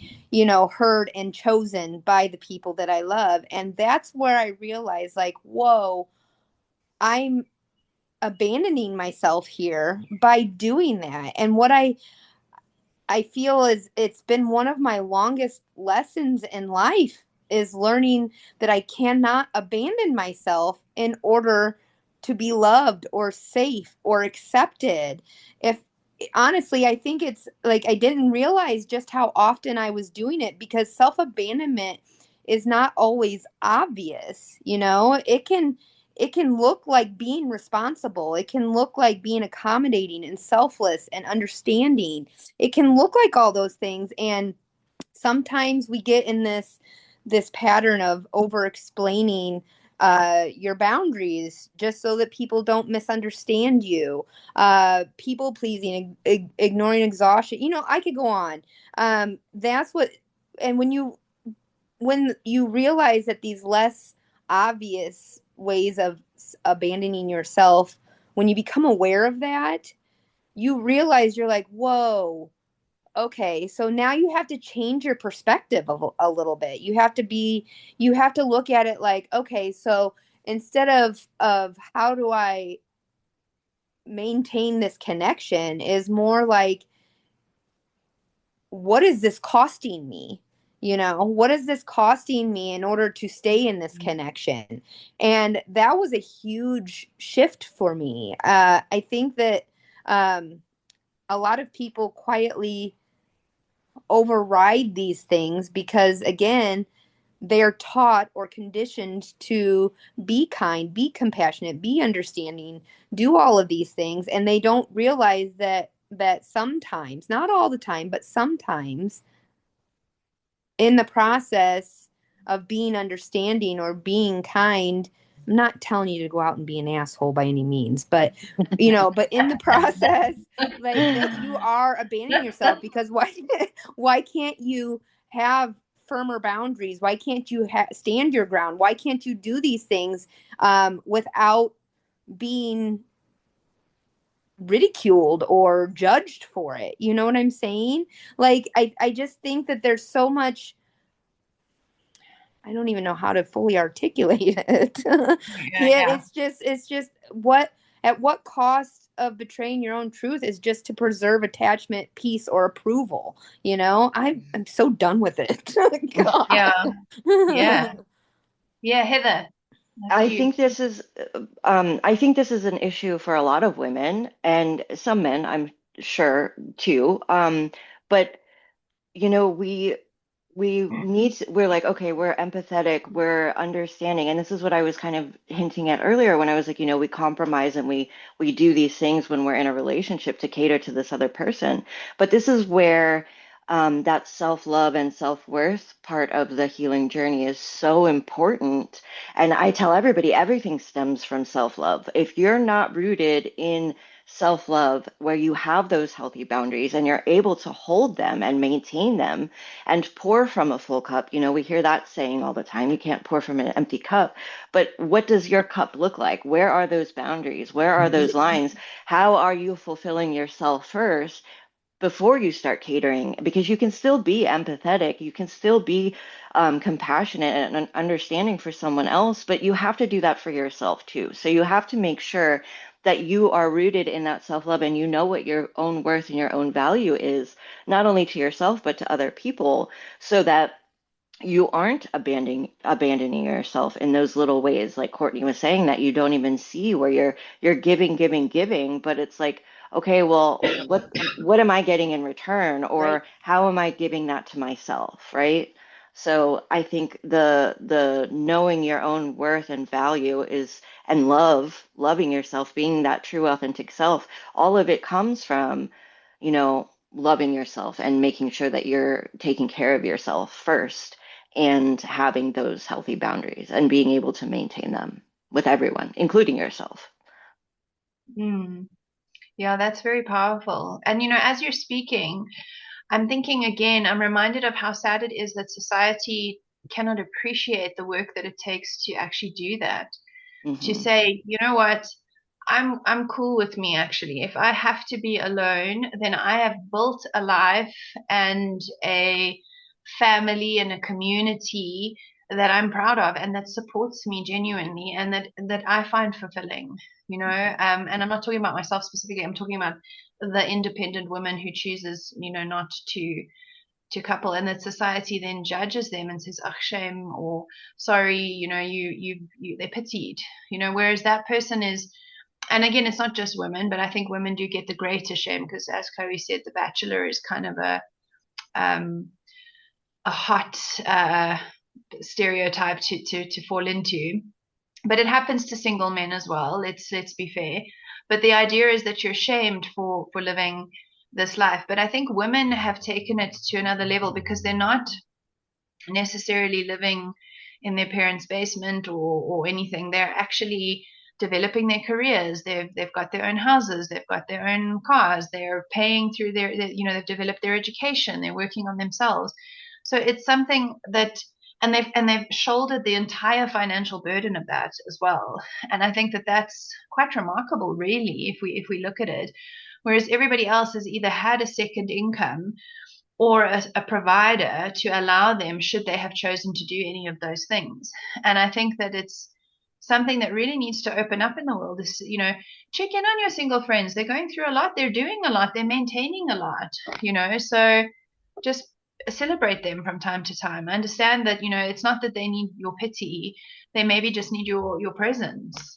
heard and chosen by the people that I love. And that's where I realized, like, whoa, I'm abandoning myself here by doing that. And what I feel is it's been one of my longest lessons in life, is learning that I cannot abandon myself in order to be loved or safe or accepted. If honestly, I think it's like I didn't realize just how often I was doing it, because self-abandonment is not always obvious. It can look like being responsible. It can look like being accommodating and selfless and understanding. It can look like all those things. And sometimes we get in this pattern of over explaining your boundaries just so that people don't misunderstand you. People pleasing, ignoring exhaustion. I could go on. That's what, and when you realize that these less obvious ways of abandoning yourself, when you become aware of that, you realize you're like, whoa, okay, so now you have to change your perspective a little bit. You have to look at it like, okay, so instead of how do I maintain this connection, is more like, what is this costing me? What is this costing me in order to stay in this connection? And that was a huge shift for me. I think that a lot of people quietly override these things because, again, they're taught or conditioned to be kind, be compassionate, be understanding, do all of these things, and they don't realize that sometimes, not all the time, but sometimes in the process of being understanding or being kind, I'm not telling you to go out and be an asshole by any means, but but in the process, like, that you are abandoning yourself, because why can't you have firmer boundaries? Why can't you stand your ground? Why can't you do these things without being ridiculed or judged for it? You know what I'm saying? Like, I just think that there's so much. I don't even know how to fully articulate it. Yeah, Yeah. it's just what, at what cost of betraying your own truth is just to preserve attachment, peace, or approval. I'm so done with it. God. Yeah. Yeah. Yeah, Heather, I you. think this is I think this is an issue for a lot of women and some men, I'm sure too. But we're like, okay, we're empathetic, we're understanding. And this is what I was kind of hinting at earlier when I was like, we compromise and we do these things when we're in a relationship to cater to this other person. But this is where that self-love and self-worth part of the healing journey is so important. And I tell everybody everything stems from self-love. If you're not rooted in self-love, where you have those healthy boundaries and you're able to hold them and maintain them and pour from a full cup. We hear that saying all the time. You can't pour from an empty cup. But what does your cup look like? Where are those boundaries? Where are those lines? How are you fulfilling yourself first before you start catering? Because you can still be empathetic, you can still be compassionate and understanding for someone else, but you have to do that for yourself too. So you have to make sure that you are rooted in that self-love and you know what your own worth and your own value is, not only to yourself but to other people, so that you aren't abandoning yourself in those little ways, like Courtney was saying, that you don't even see, where you're giving, but it's like, okay, well, what am I getting in return, Right. or how am I giving that to myself, right? So I think the knowing your own worth and value is, and loving yourself, being that true authentic self, all of it comes from, loving yourself and making sure that you're taking care of yourself first and having those healthy boundaries and being able to maintain them with everyone, including yourself. Mm. Yeah, that's very powerful. And as you're speaking, I'm thinking again, I'm reminded of how sad it is that society cannot appreciate the work that it takes to actually do that. To Hmm. say, you know what, I'm cool with me actually. If I have to be alone, then I have built a life and a family and a community that I'm proud of and that supports me genuinely and that I find fulfilling, and I'm not talking about myself specifically. I'm talking about the independent woman who chooses, not to couple, and that society then judges them and says, "Oh, shame," or "Sorry," they're pitied, whereas that person is. And again, it's not just women, but I think women do get the greater shame because, as Chloe said, The Bachelor is kind of um, a hot stereotype to fall into. But it happens to single men as well. Let's be fair. But the idea is that you're shamed for living this life. But I think women have taken it to another level because they're not necessarily living in their parents' basement or anything. They're actually developing their careers. They've got their own houses. They've got their own cars. They're paying through they've developed their education. They're working on themselves. So it's something that and they've shouldered the entire financial burden of that as well. And I think that that's quite remarkable, really, if we look at it. Whereas everybody else has either had a second income or a provider to allow them, should they have chosen to do any of those things. And I think that it's something that really needs to open up in the world. Is, check in on your single friends. They're going through a lot. They're doing a lot. They're maintaining a lot. So just celebrate them from time to time. I understand that it's not that they need your pity. They maybe just need your presence.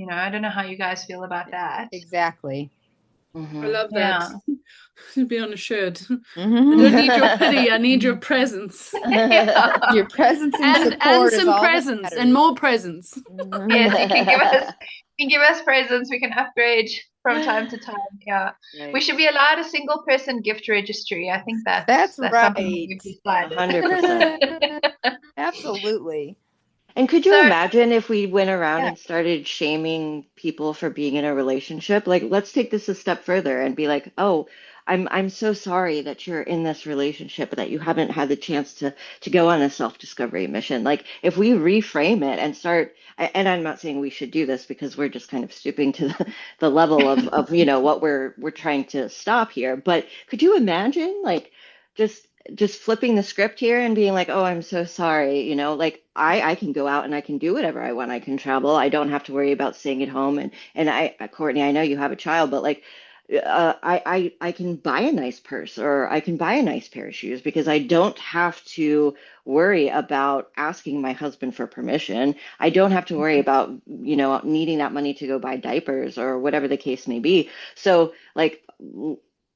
I don't know how you guys feel about that. Exactly. I love that. Yeah. To be on a shirt. I don't need your pity, I need your presence. Yeah. Your presence and support And is some all that presents matters. and more presents. Yes, you can give us presents. We can upgrade from time to time. Yeah. Right. We should be allowed a single person gift registry. I think That's something right. we've decided. 100%. Absolutely. And could you So, imagine if we went around yeah. and started shaming people for being in a relationship? Like, let's take this a step further and be like, "Oh, I'm so sorry that you're in this relationship, that you haven't had the chance to go on a self-discovery mission." Like, if we reframe it and start, and I'm not saying we should do this because we're just kind of stooping to the level of what we're trying to stop here. But could you imagine, like, just just flipping the script here and being like, "Oh, I'm so sorry," like I can go out and I can do whatever I want. I can travel. I don't have to worry about staying at home. And Courtney, I know you have a child, but like, I can buy a nice purse or I can buy a nice pair of shoes because I don't have to worry about asking my husband for permission. I don't have to worry about, needing that money to go buy diapers or whatever the case may be. So like,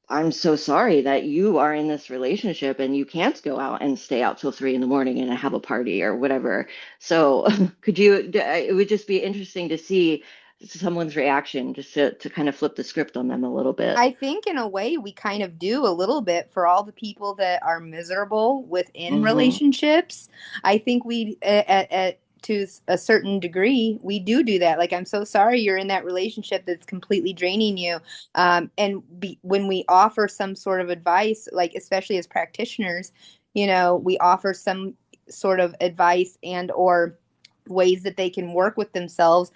I'm so sorry that you are in this relationship and you can't go out and stay out till 3 in the morning and have a party or whatever. So it would just be interesting to see someone's reaction, just to kind of flip the script on them a little bit. I think in a way we kind of do a little bit for all the people that are miserable within Hmm. relationships. I think we at to a certain degree we do that. Like, I'm so sorry you're in that relationship that's completely draining you. When we offer some sort of advice, like especially as practitioners, we offer some sort of advice and or ways that they can work with themselves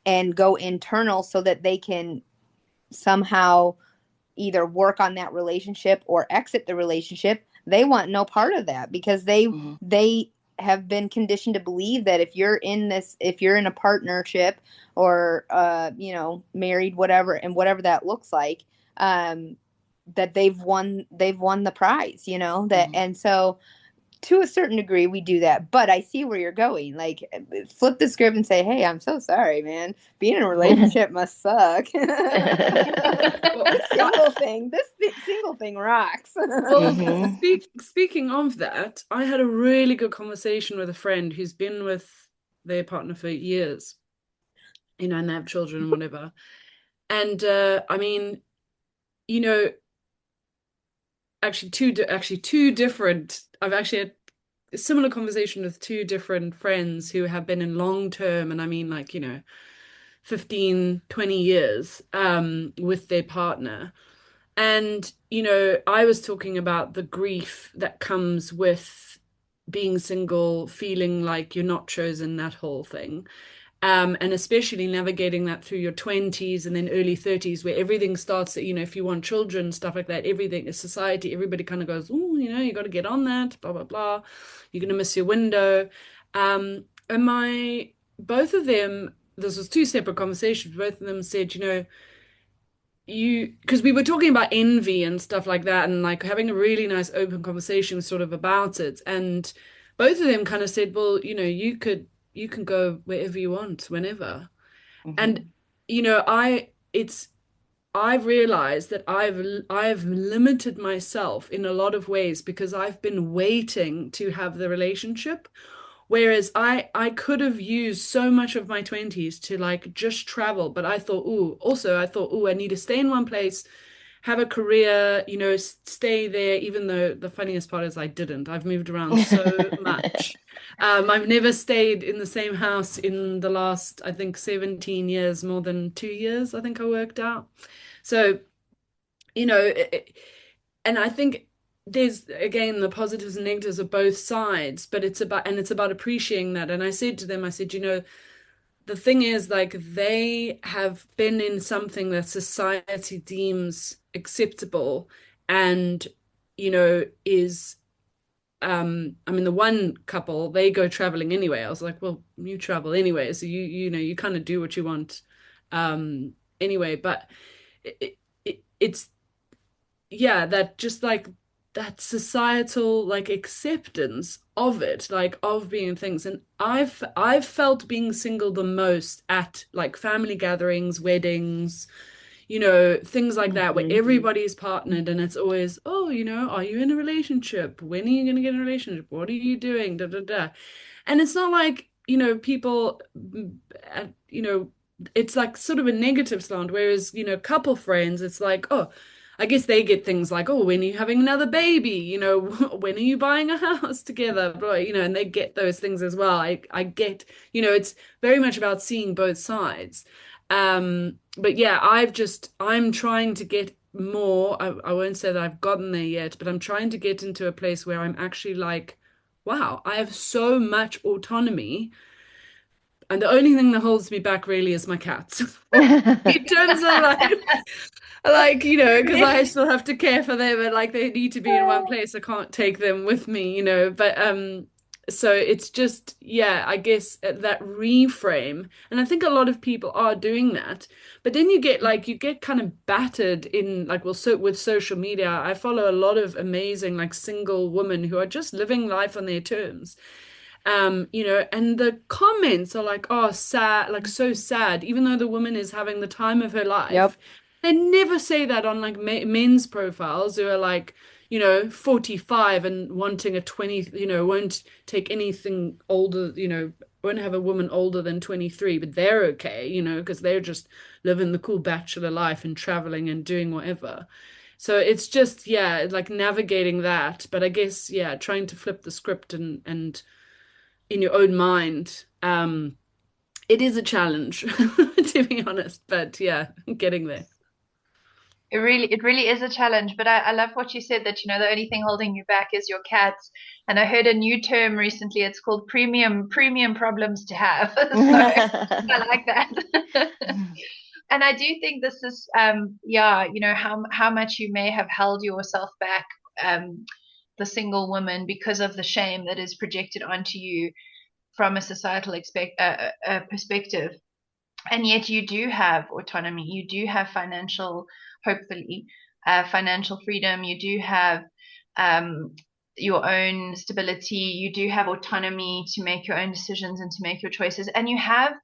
and go internal so that they can somehow either work on that relationship or exit the relationship. They want no part of that because Hmm. they have been conditioned to believe that if you're in a partnership or married, whatever, and whatever that looks like, that they've won the prize, that. Hmm. And so to a certain degree we do that, but I see where you're going. Like, flip the script and say, hey, I'm so sorry, man, being in a relationship must suck. Well, This single thing rocks. well, Hmm. speaking of that, I had a really good conversation with a friend who's been with their partner for years, and they have children and whatever. And I mean, you know, actually two different. I've actually had a similar conversation with two different friends who have been in long term, and I mean, like, 15, 20 years with their partner. And, I was talking about the grief that comes with being single, feeling like you're not chosen, that whole thing. And especially navigating that through your 20s and then early 30s, where everything starts, if you want children, stuff like that, everything is society, everybody kind of goes, oh, you got to get on that, blah, blah, blah. You're going to miss your window. And both of them, this was two separate conversations, both of them said, because we were talking about envy and stuff like that, and like having a really nice open conversation sort of about it. And both of them kind of said, well, you can go wherever you want, whenever. And Hmm. I've realized that I've limited myself in a lot of ways because I've been waiting to have the relationship. Whereas I could have used so much of my 20s to like just travel, but I thought, I need to stay in one place, have a career, stay there, even though the funniest part is I didn't. I've moved around so much. I've never stayed in the same house in the last, I think, 17 years, more than 2 years, I think I worked out. So, you know, and I think there's again the positives and negatives of both sides, but it's about appreciating that. And I said to them, I said, the thing is, like, they have been in something that society deems acceptable and, is I mean, the one couple, they go traveling anyway. I was like, well, you travel anyway, so you kind of do what you want anyway. But it's yeah, that just like that societal like acceptance of it, like of being things. And I've felt being single the most at like family gatherings, weddings, things like that, where Hmm. everybody's partnered and it's always, oh, are you in a relationship? When are you going to get in a relationship? What are you doing? Da, da, da. And it's not like, people, it's like sort of a negative slant, whereas, couple friends, it's like, oh, I guess they get things like, oh, when are you having another baby? When are you buying a house together? Blah, and they get those things as well. I get, it's very much about seeing both sides. But yeah, I'm trying to get more. I won't say that I've gotten there yet, but I'm trying to get into a place where I'm actually like, wow, I have so much autonomy. And the only thing that holds me back really is my cats. In terms of like, because I still have to care for them and like they need to be in one place. I can't take them with me, but so it's just, yeah, I guess that reframe. And I think a lot of people are doing that. But then you get kind of battered in like, well, so with social media, I follow a lot of amazing like single women who are just living life on their terms. And the comments are like, oh, sad, like so sad, even though the woman is having the time of her Yep. life. They never say that on like men's profiles who are like, 45 and wanting a 20, won't take anything older, won't have a woman older than 23, but they're okay, because they're just living the cool bachelor life and traveling and doing whatever. So it's just, yeah, like navigating that. But I guess, yeah, trying to flip the script and in your own mind. It is a challenge, to be honest, but yeah, getting there. It really is a challenge, but I love what you said that, the only thing holding you back is your cats. And I heard a new term recently. It's called premium problems to have. So I like that. And I do think this is, yeah, how much you may have held yourself back, the single woman, because of the shame that is projected onto you from a societal perspective. And yet you do have autonomy. You do have hopefully, financial freedom. You do have your own stability. You do have autonomy to make your own decisions and to make your choices. And you have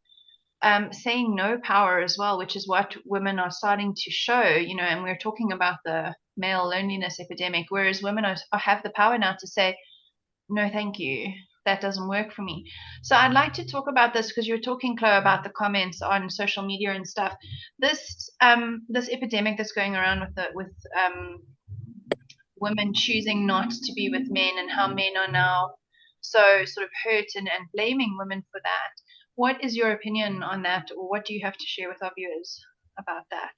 saying no power as well, which is what women are starting to show, and we're talking about the male loneliness epidemic, whereas women have the power now to say, no, thank you. That doesn't work for me. So I'd like to talk about this because you were talking, Chloe, about the comments on social media and stuff. This epidemic that's going around with women choosing not to be with men and how men are now so sort of hurt and blaming women for that. What is your opinion on that, or what do you have to share with our viewers about that?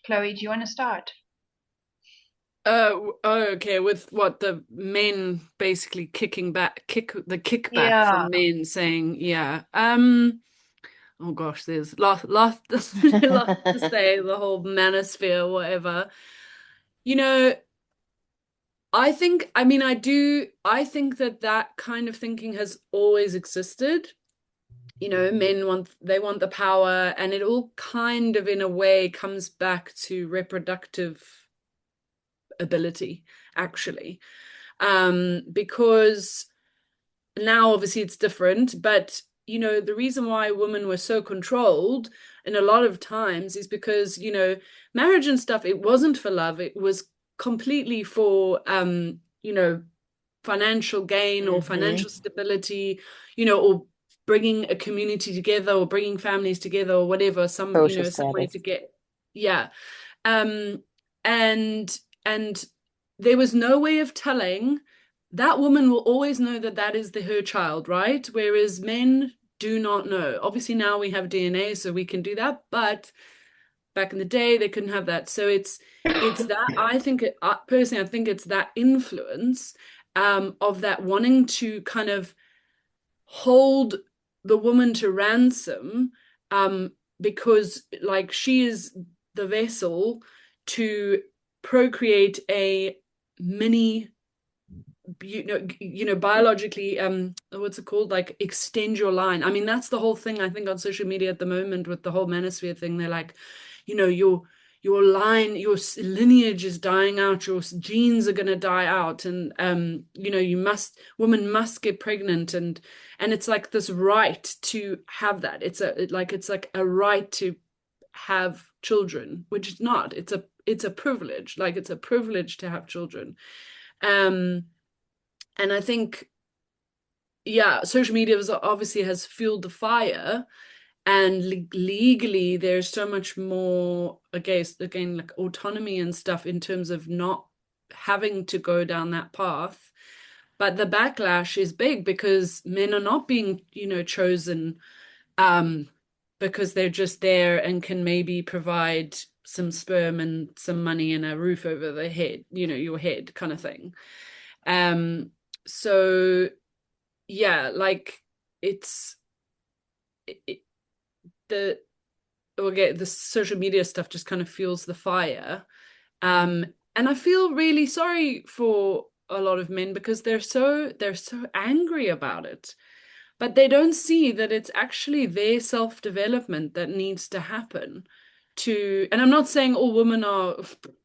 Chloe, do you want to start? Okay, with what the men basically kickback Yeah. from men saying, yeah. Oh gosh, there's lot lot to say, the whole manosphere, whatever. You know, I mean, I think that kind of thinking has always existed. They want the power, and it all kind of in a way comes back to reproductive ability, actually. Because now obviously it's different, but the reason why women were so controlled in a lot of times is because, marriage and stuff, it wasn't for love, it was completely for financial gain or Hmm. financial stability, or bringing a community together or bringing families together or whatever, Social some way status. to get, yeah. Um, and there was no way of telling. That woman will always know that that is her child, right? Whereas men do not know. Obviously now we have DNA, so we can do that, but back in the day, they couldn't have that. So it's that, I think personally, I think it's that influence of that wanting to kind of hold the woman to ransom, because like she is the vessel to procreate a mini, biologically, what's it called, like extend your line. I mean, that's the whole thing I think on social media at the moment with the whole manosphere thing. They're like, your line, your lineage is dying out, your genes are going to die out, and women must get pregnant, and it's like this right to have that. It's like a right to have children, which is not. It's a privilege. Like, it's a privilege to have children. And I think, yeah, social media obviously has fueled the fire, and legally there's so much more, again, like autonomy and stuff in terms of not having to go down that path. But the backlash is big because men are not being, chosen because they're just there and can maybe provide some sperm and some money and a roof over their head, your head kind of thing. So yeah, like it's the the social media stuff just kind of fuels the fire. And I feel really sorry for a lot of men because they're so angry about it, but they don't see that it's actually their self-development that needs to happen. And I'm not saying all women are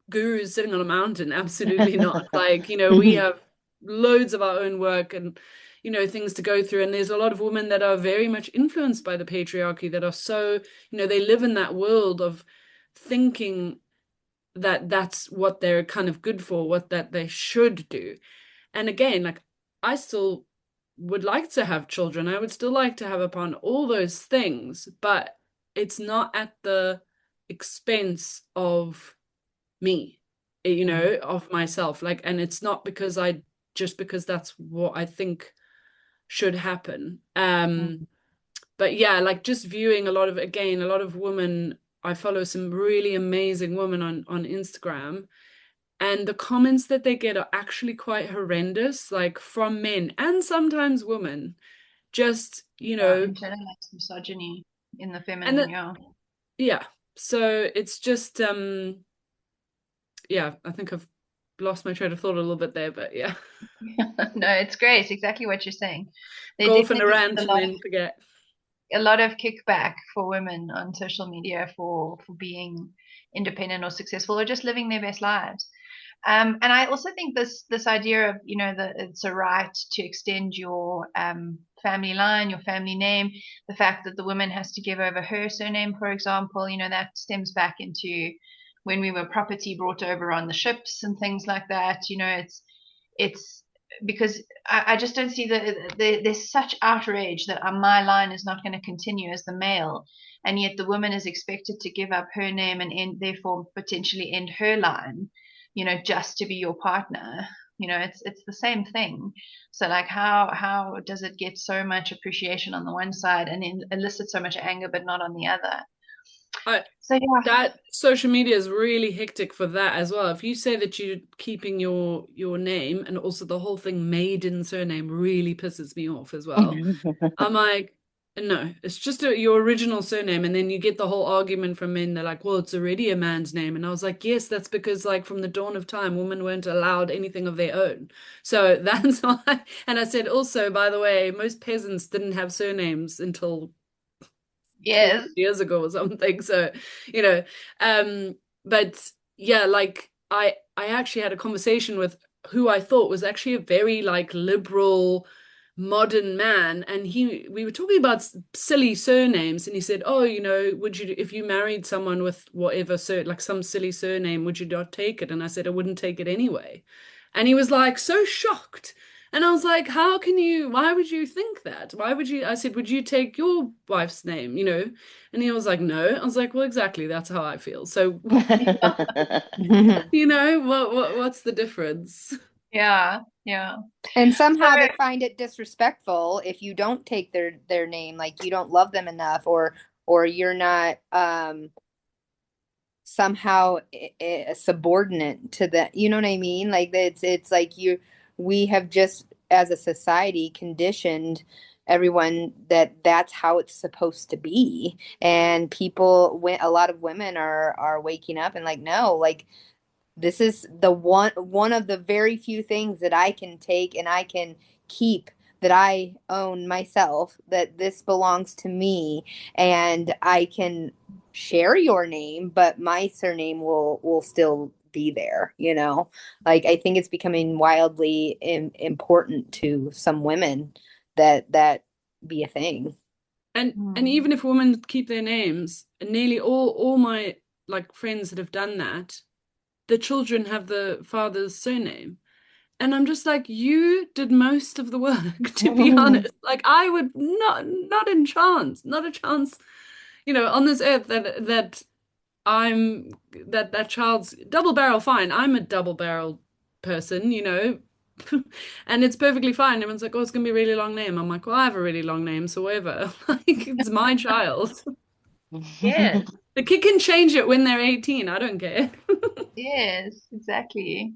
gurus sitting on a mountain, absolutely not. Like, we have loads of our own work and things to go through, and there's a lot of women that are very much influenced by the patriarchy, that are so, they live in that world of thinking that that's what they're kind of good for, what that they should do. And again, like, I still would like to have children. I would still like to have upon all those things, but it's not at the expense of me, of myself. Like, and it's not because because that's what I think should happen. But yeah, like, just viewing a lot of women. I follow some really amazing women on Instagram, and the comments that they get are actually quite horrendous, like from men and sometimes women. Just, internalized misogyny in the feminine, yeah. So it's just, yeah, I think I've lost my train of thought a little bit there, but yeah. No, it's great. It's exactly what you're saying. There Golf and a definitely rant and then forget. A lot of kickback for women on social media for being independent or successful or just living their best lives. And I also think this idea of, that it's a right to extend your family line, your family name, the fact that the woman has to give over her surname, for example, that stems back into when we were property brought over on the ships and things like that. It's because I just don't see that there's such outrage that my line is not going to continue as the male, and yet the woman is expected to give up her name and therefore potentially end her line, just to be your partner. It's the same thing. So like, how does it get so much appreciation on the one side and elicit so much anger, but not on the other? So yeah, that social media is really hectic for that as well. If you say that you're keeping your name, and also the whole thing maiden surname really pisses me off as well. I'm like, no, it's just your original surname. And then you get the whole argument from men. They're like, well, it's already a man's name. And I was like, yes, that's because, like, from the dawn of time, women weren't allowed anything of their own. So that's why. And I said, also, by the way, most peasants didn't have surnames until yes, years ago or something. So, but yeah, like, I actually had a conversation with who I thought was actually a very, like, liberal modern man, and we were talking about silly surnames, and he said, oh, would you, if you married someone with whatever, like some silly surname, would you not take it? And I said, I wouldn't take it anyway. And he was like so shocked. And I was like, why would you think that? I said, would you take your wife's name, And he was like, no. I was like, well, exactly, that's how I feel. So, what's the difference? yeah. And somehow So, they find it disrespectful if you don't take their name, like you don't love them enough, or you're not somehow subordinate to the, you know what I mean? Like it's like we have just as a society conditioned everyone that that's how it's supposed to be. And a lot of women are waking up and like, no, like this is the one of the very few things that I can take and I can keep, that I own myself, that this belongs to me, and I can share your name, but my surname will still be there, you know? Like I think it's becoming wildly important to some women that be a thing. And even if women keep their names, nearly all my like friends that have done that, the children have the father's surname. And I'm just like, you did most of the work, to be honest. Like I would not in chance, not a chance, on this earth that I'm that child's double barrel fine. I'm a double barrel person. And it's perfectly fine. Everyone's like, oh, it's gonna be a really long name. I'm like, well, I have a really long name, so whatever. Like it's my child. Yes, The kid can change it when they're 18. I don't care. yes, exactly.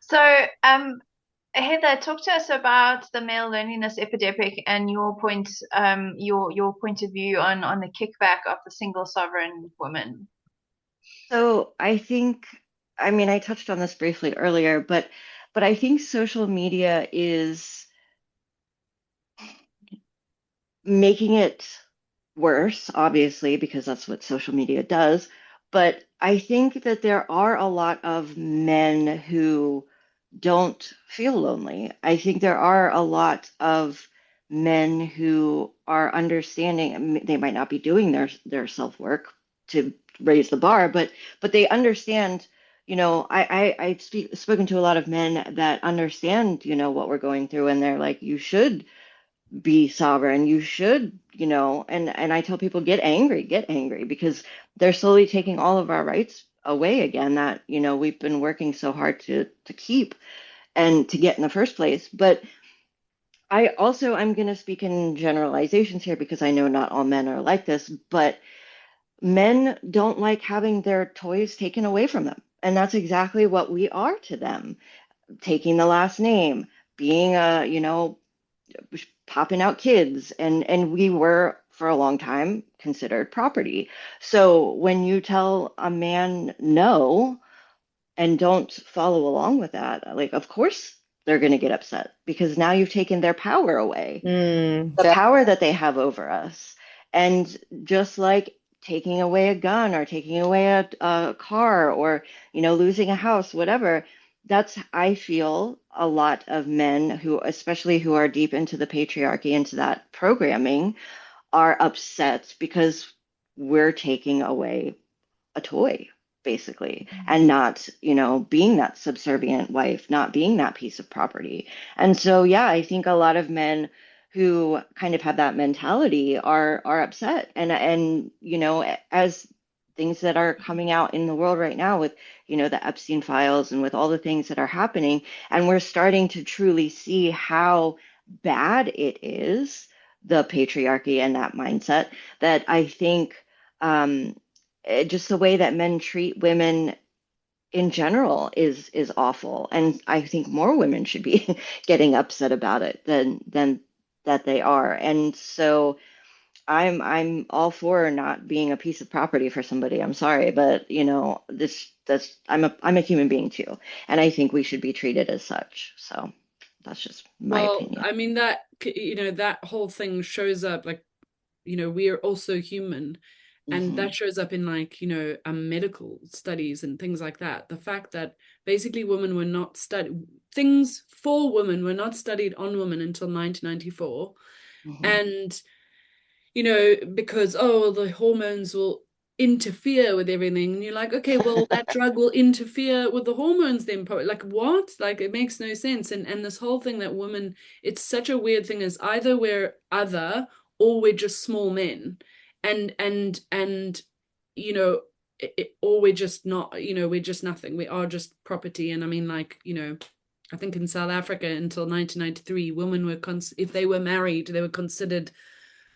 So, Heather, talk to us about the male loneliness epidemic and your point of view on the kickback of the single sovereign woman. So I think, I mean, I touched on this briefly earlier, but I think social media is making it worse, obviously, because that's what social media does. But I think that there are a lot of men who don't feel lonely. I think there are a lot of men who are understanding. They might not be doing their self work to raise the bar, but they understand. I've spoken to a lot of men that understand, what we're going through, and they're like, you should be sovereign. You should, and I tell people, get angry, because they're slowly taking all of our rights away again that, we've been working so hard to keep and to get in the first place. But I'm going to speak in generalizations here because I know not all men are like this, but men don't like having their toys taken away from them. And that's exactly what we are to them. Taking the last name, being popping out kids, and we were for a long time considered property. So when you tell a man no and don't follow along with that, like, of course they're going to get upset, because now you've taken their power away, the That, power that they have over us. And just like taking away a gun or taking away a car, or losing a house, whatever, that's, I feel, a lot of men who, especially who are deep into the patriarchy, into that programming, are upset because we're taking away a toy, basically, and not, being that subservient wife, not being that piece of property. And so, yeah, I think a lot of men who kind of have that mentality are upset. And as things that are coming out in the world right now with, the Epstein files and with all the things that are happening, and we're starting to truly see how bad it is, the patriarchy and that mindset, that I think, just the way that men treat women in general is awful, and I think more women should be getting upset about it than that they are. And so I'm all for not being a piece of property for somebody. I'm sorry, but this that's I'm a human being too, and I think we should be treated as such. So that's just my Well, opinion. I mean that whole thing shows up like, we are also human. And Hmm. that shows up in like, medical studies and things like that. The fact that basically women were not studied, things for women were not studied on women until 1994. Hmm. And because, oh, the hormones will interfere with everything. And you're like, okay, well, that drug will interfere with the hormones then. Like, what? Like, it makes no sense. And this whole thing that women, it's such a weird thing, is either we're other or we're just small men. And or we're just not, we're just nothing. We are just property. And I mean, like, I think in South Africa until 1993, women were, if they were married, they were considered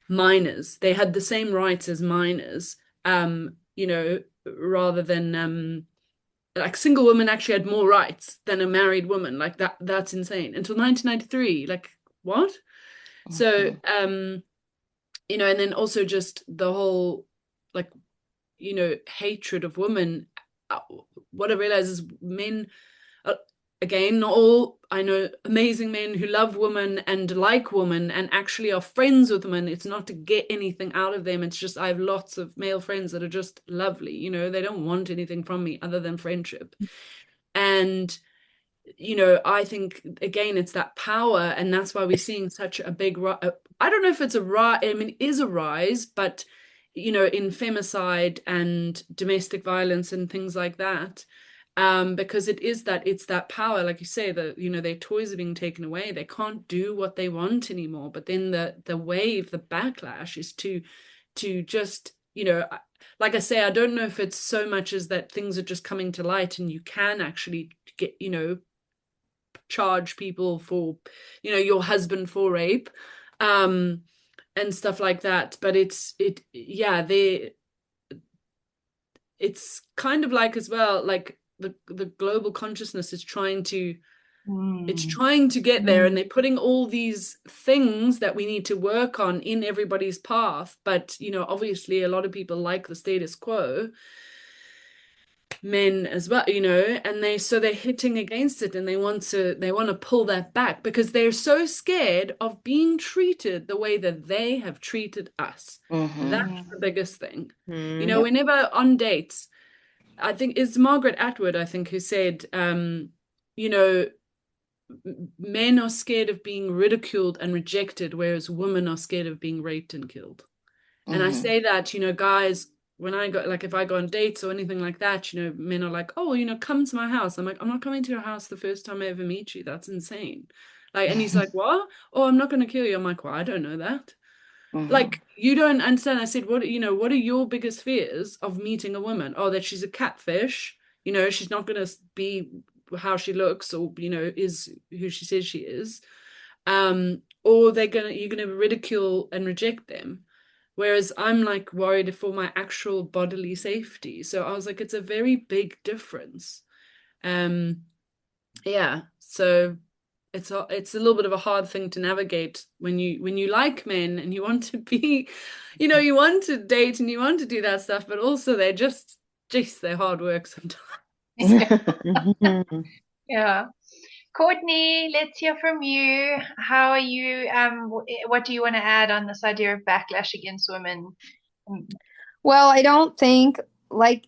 minors. They had the same rights as minors, rather than like single women actually had more rights than a married woman. Like that's insane. Until 1993, like what? So and then also just the whole like hatred of women. What I realize is men, uh, again, not all, I know amazing men who love women and like women and actually are friends with women. It's not to get anything out of them. It's just I have lots of male friends that are just lovely. They don't want anything from me other than friendship. And I think again it's that power, and that's why we're seeing such a big I don't know if it's a rise, I mean it is a rise, but in femicide and domestic violence and things like that, because it's that power, like you say, that their toys are being taken away, they can't do what they want anymore. But then the wave, the backlash is to just like I say, I don't know if it's so much as that things are just coming to light and you can actually get charge people for your husband for rape and stuff like that. But it's kind of like as well, like the global consciousness is trying to get there, and they're putting all these things that we need to work on in everybody's path. But obviously a lot of people like the status quo, men as well, and they're hitting against it, and they want to pull that back because they're so scared of being treated the way that they have treated us. That's the biggest thing. Whenever on dates, I think it's Margaret Atwood, I think, who said, men are scared of being ridiculed and rejected, whereas women are scared of being raped and killed. And I say that, guys, when I go, like, if I go on dates or anything like that, men are like, oh, come to my house. I'm like, I'm not coming to your house the first time I ever meet you. That's insane. Like, and he's like, what? Oh, I'm not going to kill you. I'm like, well, I don't know that. Like, you don't understand. I said, what are your biggest fears of meeting a woman? Oh, that she's a catfish. She's not going to be how she looks or, is who she says she is. Or you're going to ridicule and reject them. Whereas I'm like worried for my actual bodily safety. So I was like, it's a very big difference. Yeah. So it's a little bit of a hard thing to navigate when you like men and you want to be, you want to date and you want to do that stuff, but also they're they're hard work sometimes. Yeah. Courtney, let's hear from you. How are you? What do you want to add on this idea of backlash against women? Well, I don't think, like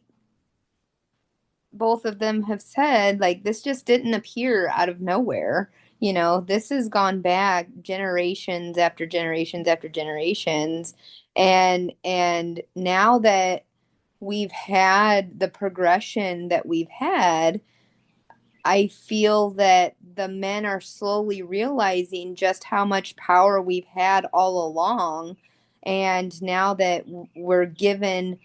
both of them have said, like this just didn't appear out of nowhere. This has gone back generations after generations after generations. And now that we've had the progression that we've had, I feel that the men are slowly realizing just how much power we've had all along. And now that we're given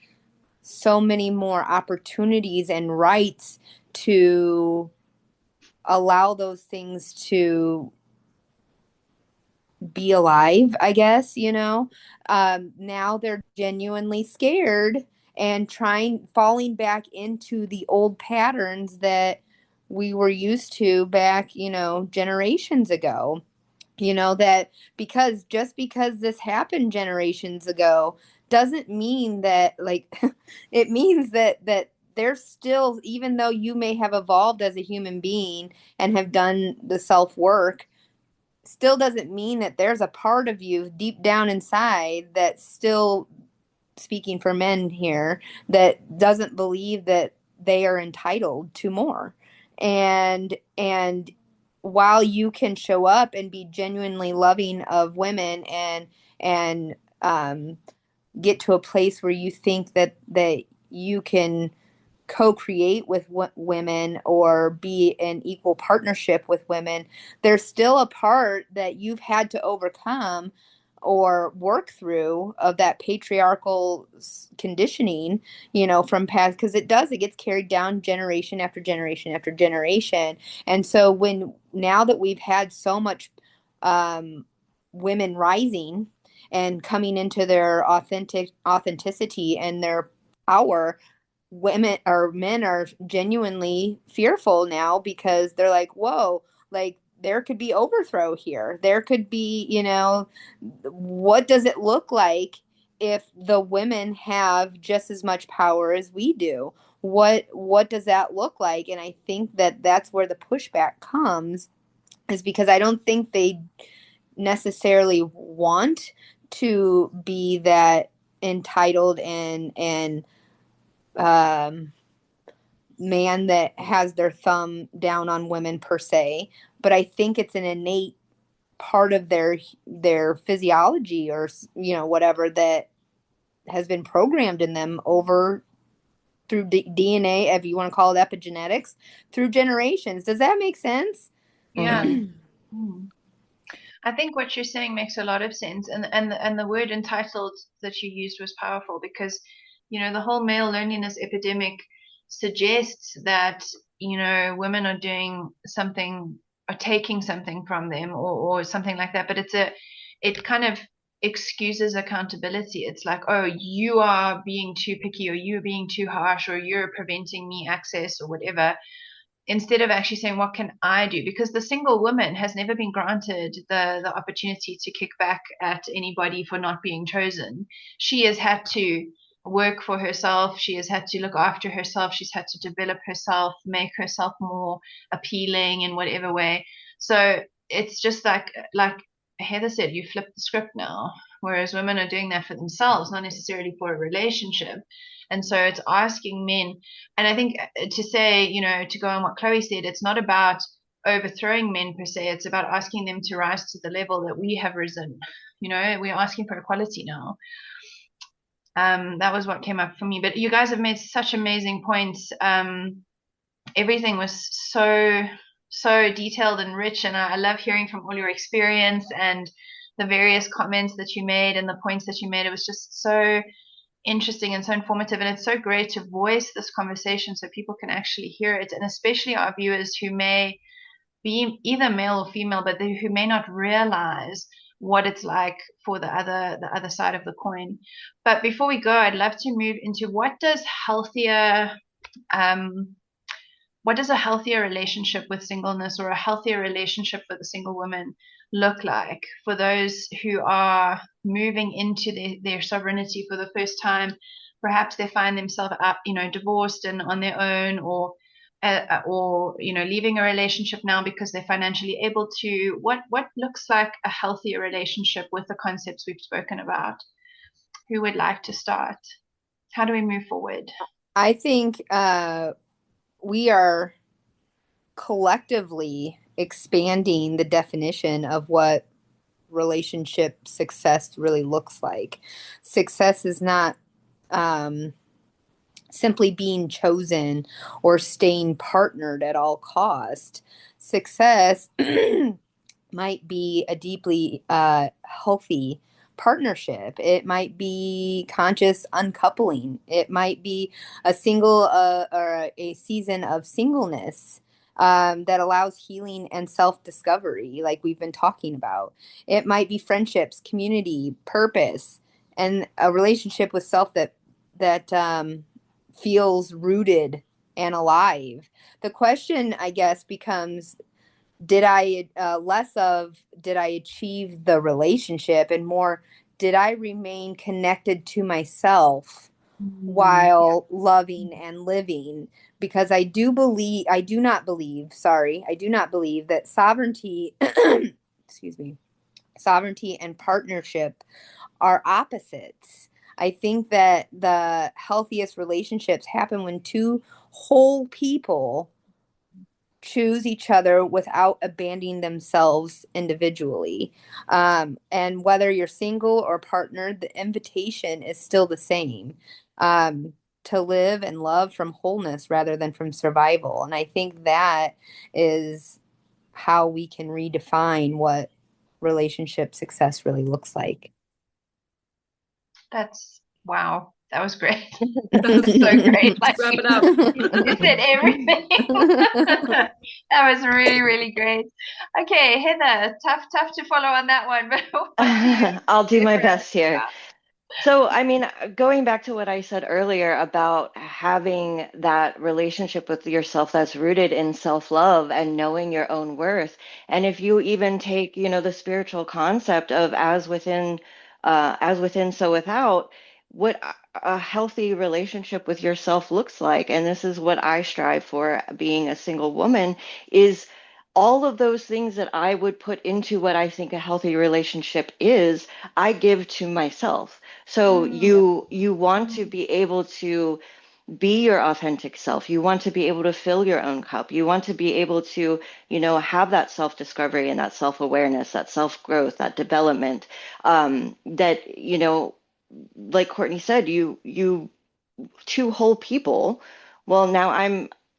so many more opportunities and rights to allow those things to be alive, I guess, now they're genuinely scared and falling back into the old patterns that we were used to back, generations ago. That just because this happened generations ago doesn't mean that, like, it means that there's still, even though you may have evolved as a human being and have done the self work, still doesn't mean that there's a part of you deep down inside that's still, speaking for men here, that doesn't believe that they are entitled to more. And while you can show up and be genuinely loving of women and get to a place where you think that you can co-create with women or be in equal partnership with women, there's still a part that you've had to overcome or work through of that patriarchal conditioning, from past, because it gets carried down generation after generation after generation. And so now that we've had so much women rising and coming into their authenticity and their power, women or men are genuinely fearful now because they're like, whoa, like there could be overthrow here. There could be, what does it look like if the women have just as much power as we do? What does that look like? And I think that that's where the pushback comes, is because I don't think they necessarily want to be that entitled and man that has their thumb down on women per se, but I think it's an innate part of their physiology, or whatever, that has been programmed in them over through DNA, if you want to call it epigenetics, through generations. Does that make sense? Yeah. Mhm. I think what you're saying makes a lot of sense, and the word entitled that you used was powerful, because the whole male loneliness epidemic suggests that women are doing something or taking something from them, or something like that, but it kind of excuses accountability. It's like, oh, you are being too picky, or you're being too harsh, or you're preventing me access, or whatever, instead of actually saying, what can I do? Because the single woman has never been granted the opportunity to kick back at anybody for not being chosen. She has had to work for herself. She has had to look after herself. She's had to develop herself, make herself more appealing in whatever way. So it's just like Heather said, you flip the script now, whereas women are doing that for themselves, not necessarily for a relationship. And so it's asking men, and I think to say, to go on what Chloe said, it's not about overthrowing men per se. It's about asking them to rise to the level that we have risen. We're asking for equality now. That was what came up for me. But you guys have made such amazing points. Everything was so detailed and rich, and I love hearing from all your experience and the various comments that you made and the points that you made. It was just so interesting and so informative, and it's so great to voice this conversation so people can actually hear it, and especially our viewers who may be either male or female, but who may not realize what it's like for the other side of the coin. But before we go, I'd love to move into um, what does a healthier relationship with singleness, or a healthier relationship for the single woman, look like for those who are moving into their sovereignty for the first time? Perhaps they find themselves divorced and on their own, or leaving a relationship now because they're financially able to. What looks like a healthier relationship with the concepts we've spoken about? Who would like to start? How do we move forward? I think we are collectively expanding the definition of what relationship success really looks like. Success is not simply being chosen or staying partnered at all cost. Success might be a deeply healthy partnership. It might be conscious uncoupling. It might be a single or a season of singleness that allows healing and self-discovery, like we've been talking about. It might be friendships, community, purpose, and a relationship with self that feels rooted and alive. The question, I guess, becomes, did I did I achieve the relationship, and more, did I remain connected to myself while loving and living? Because I do not believe that sovereignty excuse me, sovereignty and partnership are opposites. I think that the healthiest relationships happen when two whole people choose each other without abandoning themselves individually. And whether you're single or partnered, the invitation is still the same, to live and love from wholeness rather than from survival. And I think that is how we can redefine what relationship success really looks like. That's wow. That was great. That was so great. Let's wrap it up. You said everything. That was really, really great. Okay, Heather, tough to follow on that one, but I'll do my best here. So, I mean, going back to what I said earlier about having that relationship with yourself that's rooted in self-love and knowing your own worth. And if you even take, the spiritual concept of as within, so without, what a healthy relationship with yourself looks like. And this is what I strive for being a single woman is all of those things that I would put into what I think a healthy relationship is, I give to myself. So Mm, you want to mm, be able to be your authentic self. You want to be able to fill your own cup. You want to be able to, have that self-discovery and that self-awareness, that self-growth, that development. That, like Courtney said, you two whole people. Well, now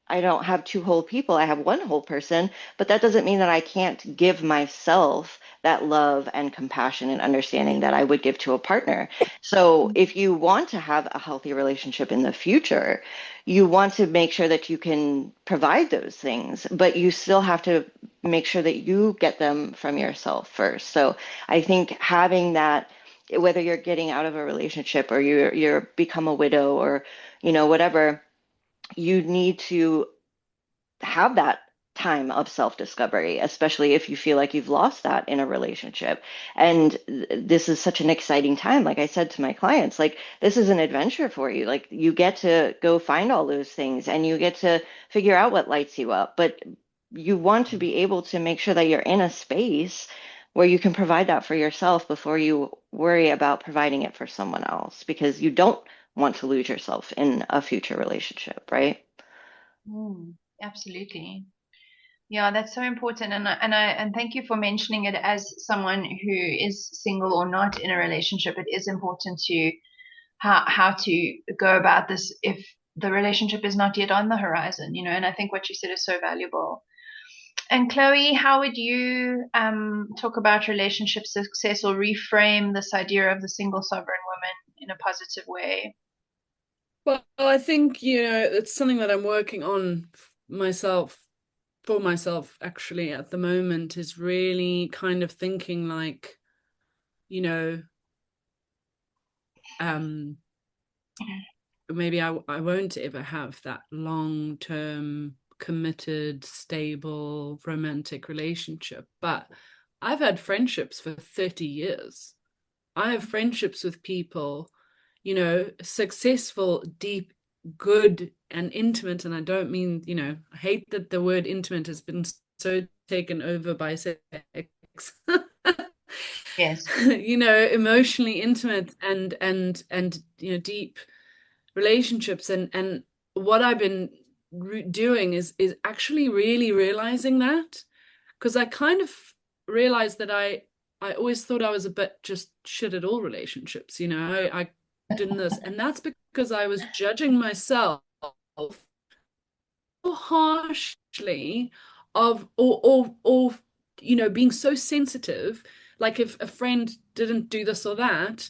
I don't have two whole people. I have one whole person, but that doesn't mean that I can't give myself that love and compassion and understanding that I would give to a partner. So if you want to have a healthy relationship in the future, you want to make sure that you can provide those things, but you still have to make sure that you get them from yourself first. So I think having that, whether you're getting out of a relationship or you're become a widow or whatever, you need to have that time of self-discovery, especially if you feel like you've lost that in a relationship. And this is such an exciting time. Like I said to my clients, like this is an adventure for you. Like you get to go find all those things and you get to figure out what lights you up. But you want to be able to make sure that you're in a space where you can provide that for yourself before you worry about providing it for someone else, because you don't want to lose yourself in a future relationship, right? mm. Absolutely. Yeah, that's so important, and thank you for mentioning it. As someone who is single or not in a relationship, it is important to how to go about this if the relationship is not yet on the horizon, and I think what you said is so valuable. And Chloe, how would you talk about relationship success or reframe this idea of the single sovereign woman in a positive way? Well, I think, it's something that I'm working on myself, for myself, actually, at the moment, is really kind of thinking like, you know, um, maybe I won't ever have that long-term, committed, stable, romantic relationship. But I've had friendships for 30 years. I have friendships with people, successful, deep, good, and intimate. And I don't mean, I hate that the word intimate has been so taken over by sex. Yes. Emotionally intimate and deep relationships. And what I've been doing is actually really realizing that, because I kind of realized that I always thought I was a bit just shit at all relationships. I didn't this, and that's because I was judging myself so harshly, of or being so sensitive. Like if a friend didn't do this or that,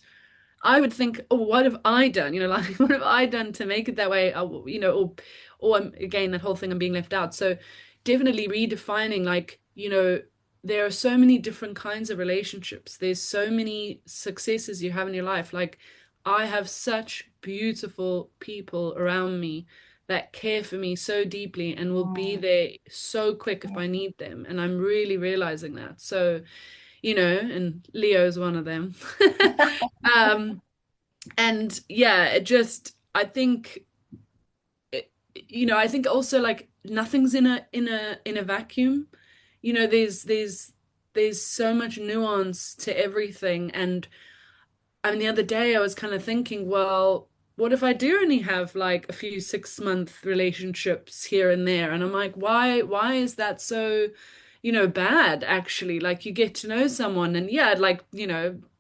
I would think, oh, what have I done? Like what have I done to make it that way? Or again, that whole thing, I'm being left out. So definitely redefining, like, there are so many different kinds of relationships. There's so many successes you have in your life. Like I have such beautiful people around me that care for me so deeply and will be Mm, there so quick if I need them. And I'm really realizing that. So, and Leo's one of them. Um, and yeah, I think I think also, like, nothing's in a vacuum. There's so much nuance to everything. And I mean, the other day I was kind of thinking, well, what if I do only have like a few 6-month relationships here and there? And I'm like, why is that so, bad, actually? Like, you get to know someone, and yeah, like,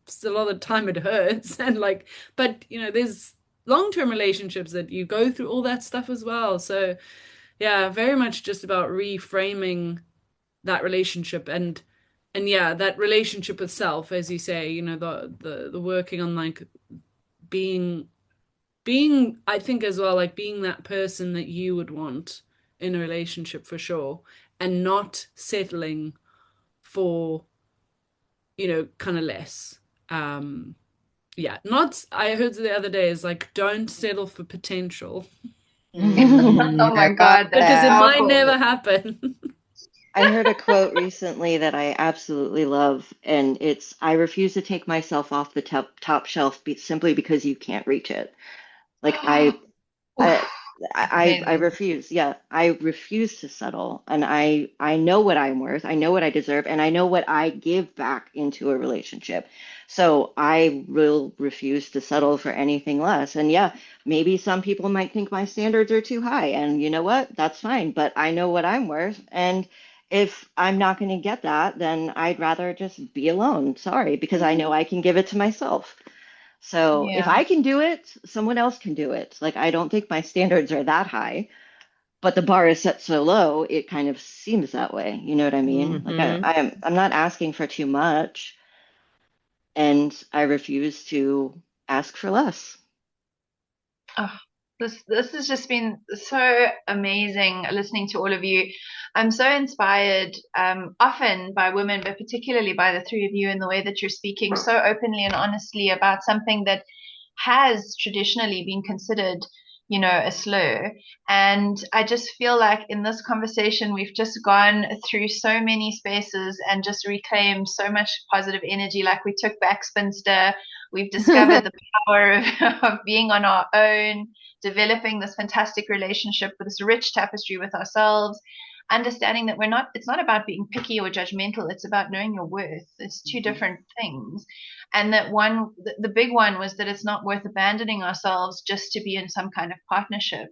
still a lot of the time it hurts. And like, but there's long-term relationships that you go through all that stuff as well. So yeah, very much just about reframing that relationship. And yeah, that relationship itself, as you say, the working on, like, being I think as well, like being that person that you would want in a relationship, for sure, and not settling for, kind of less. Um yeah, not, I heard the other day is like, don't settle for potential Oh I my love God, that's because it that. might powerful. never happen. I heard a quote recently that I absolutely love, and it's, I refuse to take myself off the top shelf simply because you can't reach it. Like Oof, I, that's I amazing. refuse. Yeah, I refuse to settle, and I know what I'm worth. I know what I deserve, and I know what I give back into a relationship. So I will refuse to settle for anything less. And yeah, maybe some people might think my standards are too high, and you know what? That's fine. But I know what I'm worth, and if I'm not going to get that, then I'd rather just be alone. Sorry, because I know I can give it to myself. So if Yeah. I can do it, someone else can do it. Like I don't think my standards are that high, but the bar is set so low, it kind of seems that way. You know what I mean? Like Hmm. I'm not asking for too much, and I refuse to ask for less. Oh, this has just been so amazing listening to all of you. I'm so inspired, often by women, but particularly by the three of you in the way that you're speaking so openly and honestly about something that has traditionally been considered, a slur. And I just feel like in this conversation, we've just gone through so many spaces and just reclaimed so much positive energy. Like we took back Spinster, we've discovered the power of, of being on our own, developing this fantastic relationship with this rich tapestry with ourselves, understanding that it's not about being picky or judgmental, it's about knowing your worth. It's two Mhm. different things. And that the big one was that it's not worth abandoning ourselves just to be in some kind of partnership.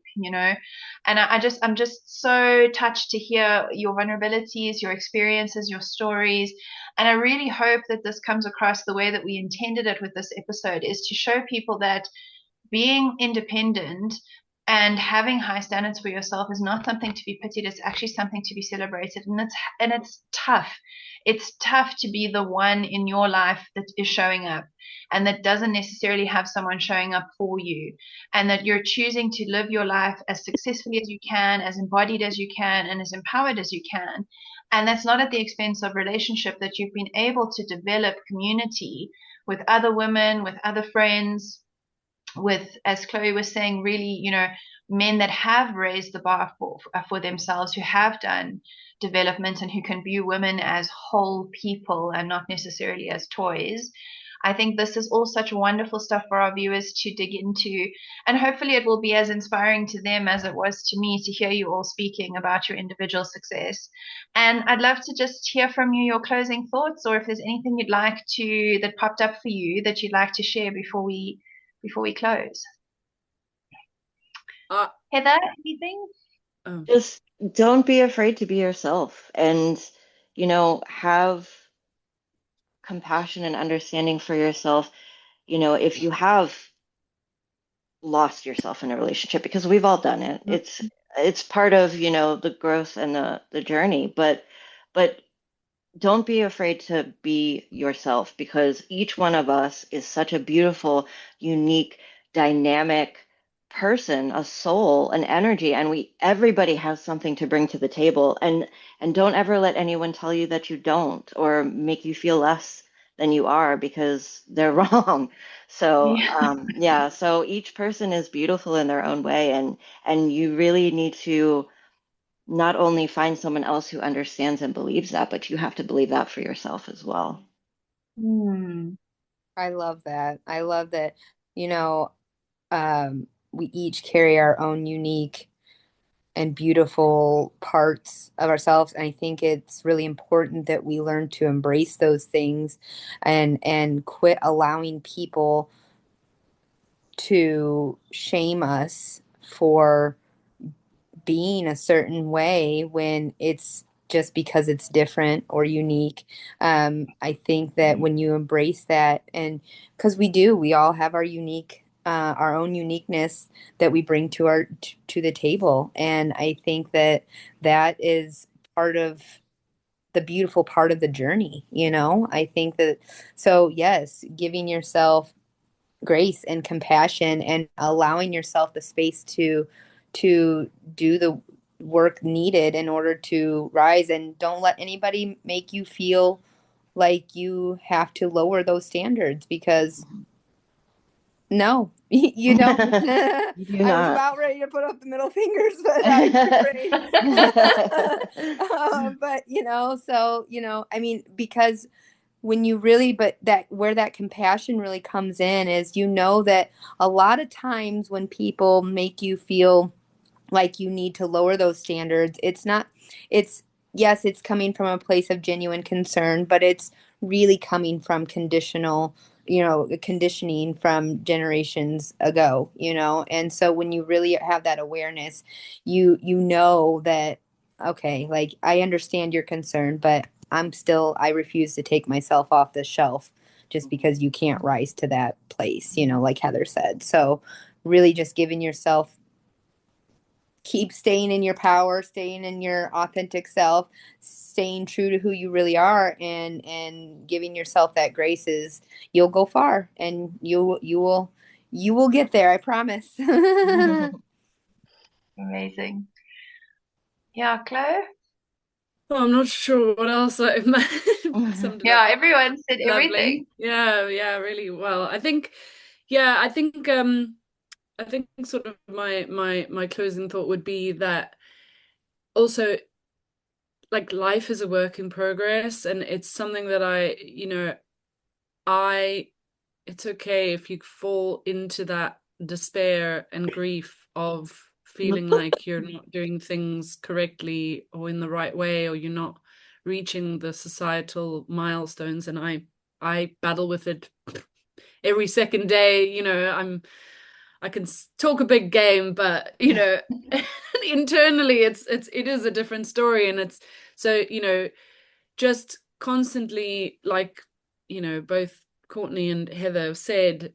And I'm just so touched to hear your vulnerabilities, your experiences, your stories. And I really hope that this comes across the way that we intended it with this episode, is to show people that being independent and having high standards for yourself is not something to be pitied. It's actually something to be celebrated. And it's tough. It's tough to be the one in your life that is showing up and that doesn't necessarily have someone showing up for you, and that you're choosing to live your life as successfully as you can, as embodied as you can, and as empowered as you can. And that's not at the expense of relationship, that you've been able to develop community with other women, with other friends, with, as Chloe was saying, really, men that have raised the bar for themselves, who have done development and who can view women as whole people and not necessarily as toys. I think this is all such wonderful stuff for our viewers to dig into, and hopefully it will be as inspiring to them as it was to me to hear you all speaking about your individual success. And I'd love to just hear from you your closing thoughts, or if there's anything you'd like to that popped up for you that you'd like to share before we close. Uh, Heather, anything? oh. Just don't be afraid to be yourself, and have compassion and understanding for yourself. If you have lost yourself in a relationship, because we've all done it. It's part of, the growth and the journey, but don't be afraid to be yourself, because each one of us is such a beautiful, unique, dynamic person, a soul, an energy, and everybody has something to bring to the table. And don't ever let anyone tell you that you don't, or make you feel less than you are, because they're wrong. So Yeah. yeah, so each person is beautiful in their own way, and you really need to not only find someone else who understands and believes that, but you have to believe that for yourself as well. Hmm. I love that. I love that, you know, we each carry our own unique and beautiful parts of ourselves. And I think it's really important that we learn to embrace those things and quit allowing people to shame us for being a certain way when it's just because it's different or unique. I think that when you embrace that, and because we all have our own uniqueness that we bring to the table, and I think that that is part of the beautiful part of the journey. I think that, so yes, giving yourself grace and compassion and allowing yourself the space to do the work needed in order to rise, and don't let anybody make you feel like you have to lower those standards, because No, you don't. You do I was not. about ready to put up the middle fingers, but I refrained. But so I mean, because when you really, but that where that compassion really comes in is that a lot of times when people make you feel like you need to lower those standards, it's not, it's, yes, it's coming from a place of genuine concern, but it's really coming from conditioning from generations ago, and so when you really have that awareness, you know that, okay, like, I understand your concern, but I refuse to take myself off the shelf just because you can't rise to that place, like Heather said. So really just giving yourself, keep staying in your power, staying in your authentic self, staying true to who you really are, and giving yourself that grace, is you'll go far, and you will get there, I promise. Amazing. Yeah, Chloe? Well, I'm not sure what else I summed it up Yeah, everyone said lovely. everything. Yeah, really well. I think sort of my closing thought would be that also, like, life is a work in progress, and it's something that I it's okay if you fall into that despair and grief of feeling like you're not doing things correctly or in the right way, or you're not reaching the societal milestones. And I battle with it every second day. I can talk a big game, but internally it is a different story. And it's so, just constantly, like, both Courtney and Heather have said,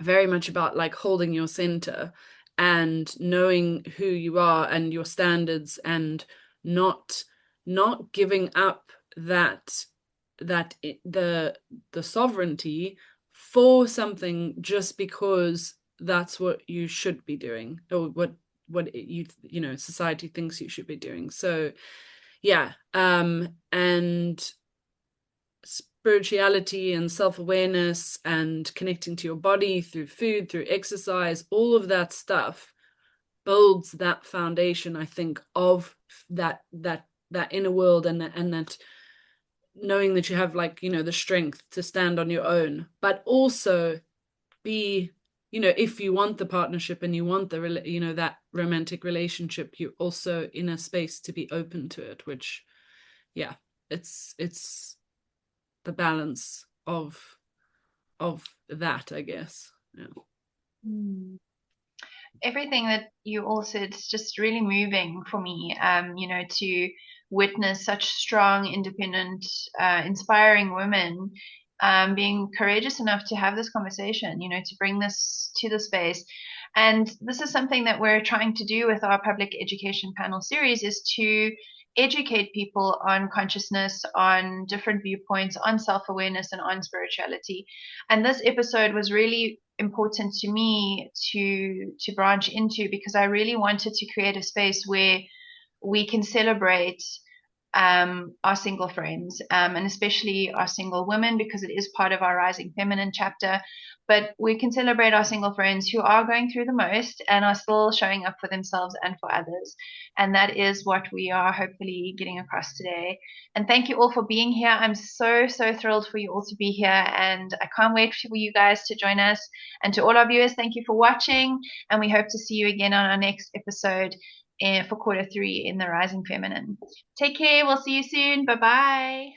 very much about, like, holding your center and knowing who you are and your standards, and not giving up the sovereignty for something just because that's what you should be doing, or society thinks you should be doing. So yeah, and spirituality and self-awareness and connecting to your body through food, through exercise, all of that stuff builds that foundation, I think, of that inner world, and that knowing that you have, like, the strength to stand on your own, but also be, if you want the partnership and you want that romantic relationship, you're also in a space to be open to it, which, yeah, it's the balance of that, I guess. Yeah. Everything that you all said is just really moving for me, to witness such strong, independent, inspiring women being courageous enough to have this conversation, to bring this to the space. And this is something that we're trying to do with our public education panel series, is to educate people on consciousness, on different viewpoints, on self-awareness, and on spirituality. And this episode was really important to me to branch into, because I really wanted to create a space where we can celebrate our single friends, and especially our single women, because it is part of our Rising Feminine chapter. But we can celebrate our single friends who are going through the most and are still showing up for themselves and for others. And that is what we are hopefully getting across today. And thank you all for being here. I'm so, so thrilled for you all to be here. And I can't wait for you guys to join us. And to all our viewers, thank you for watching. And we hope to see you again on our next episode for quarter 3 in the Rising Feminine. Take care. We'll see you soon. Bye bye.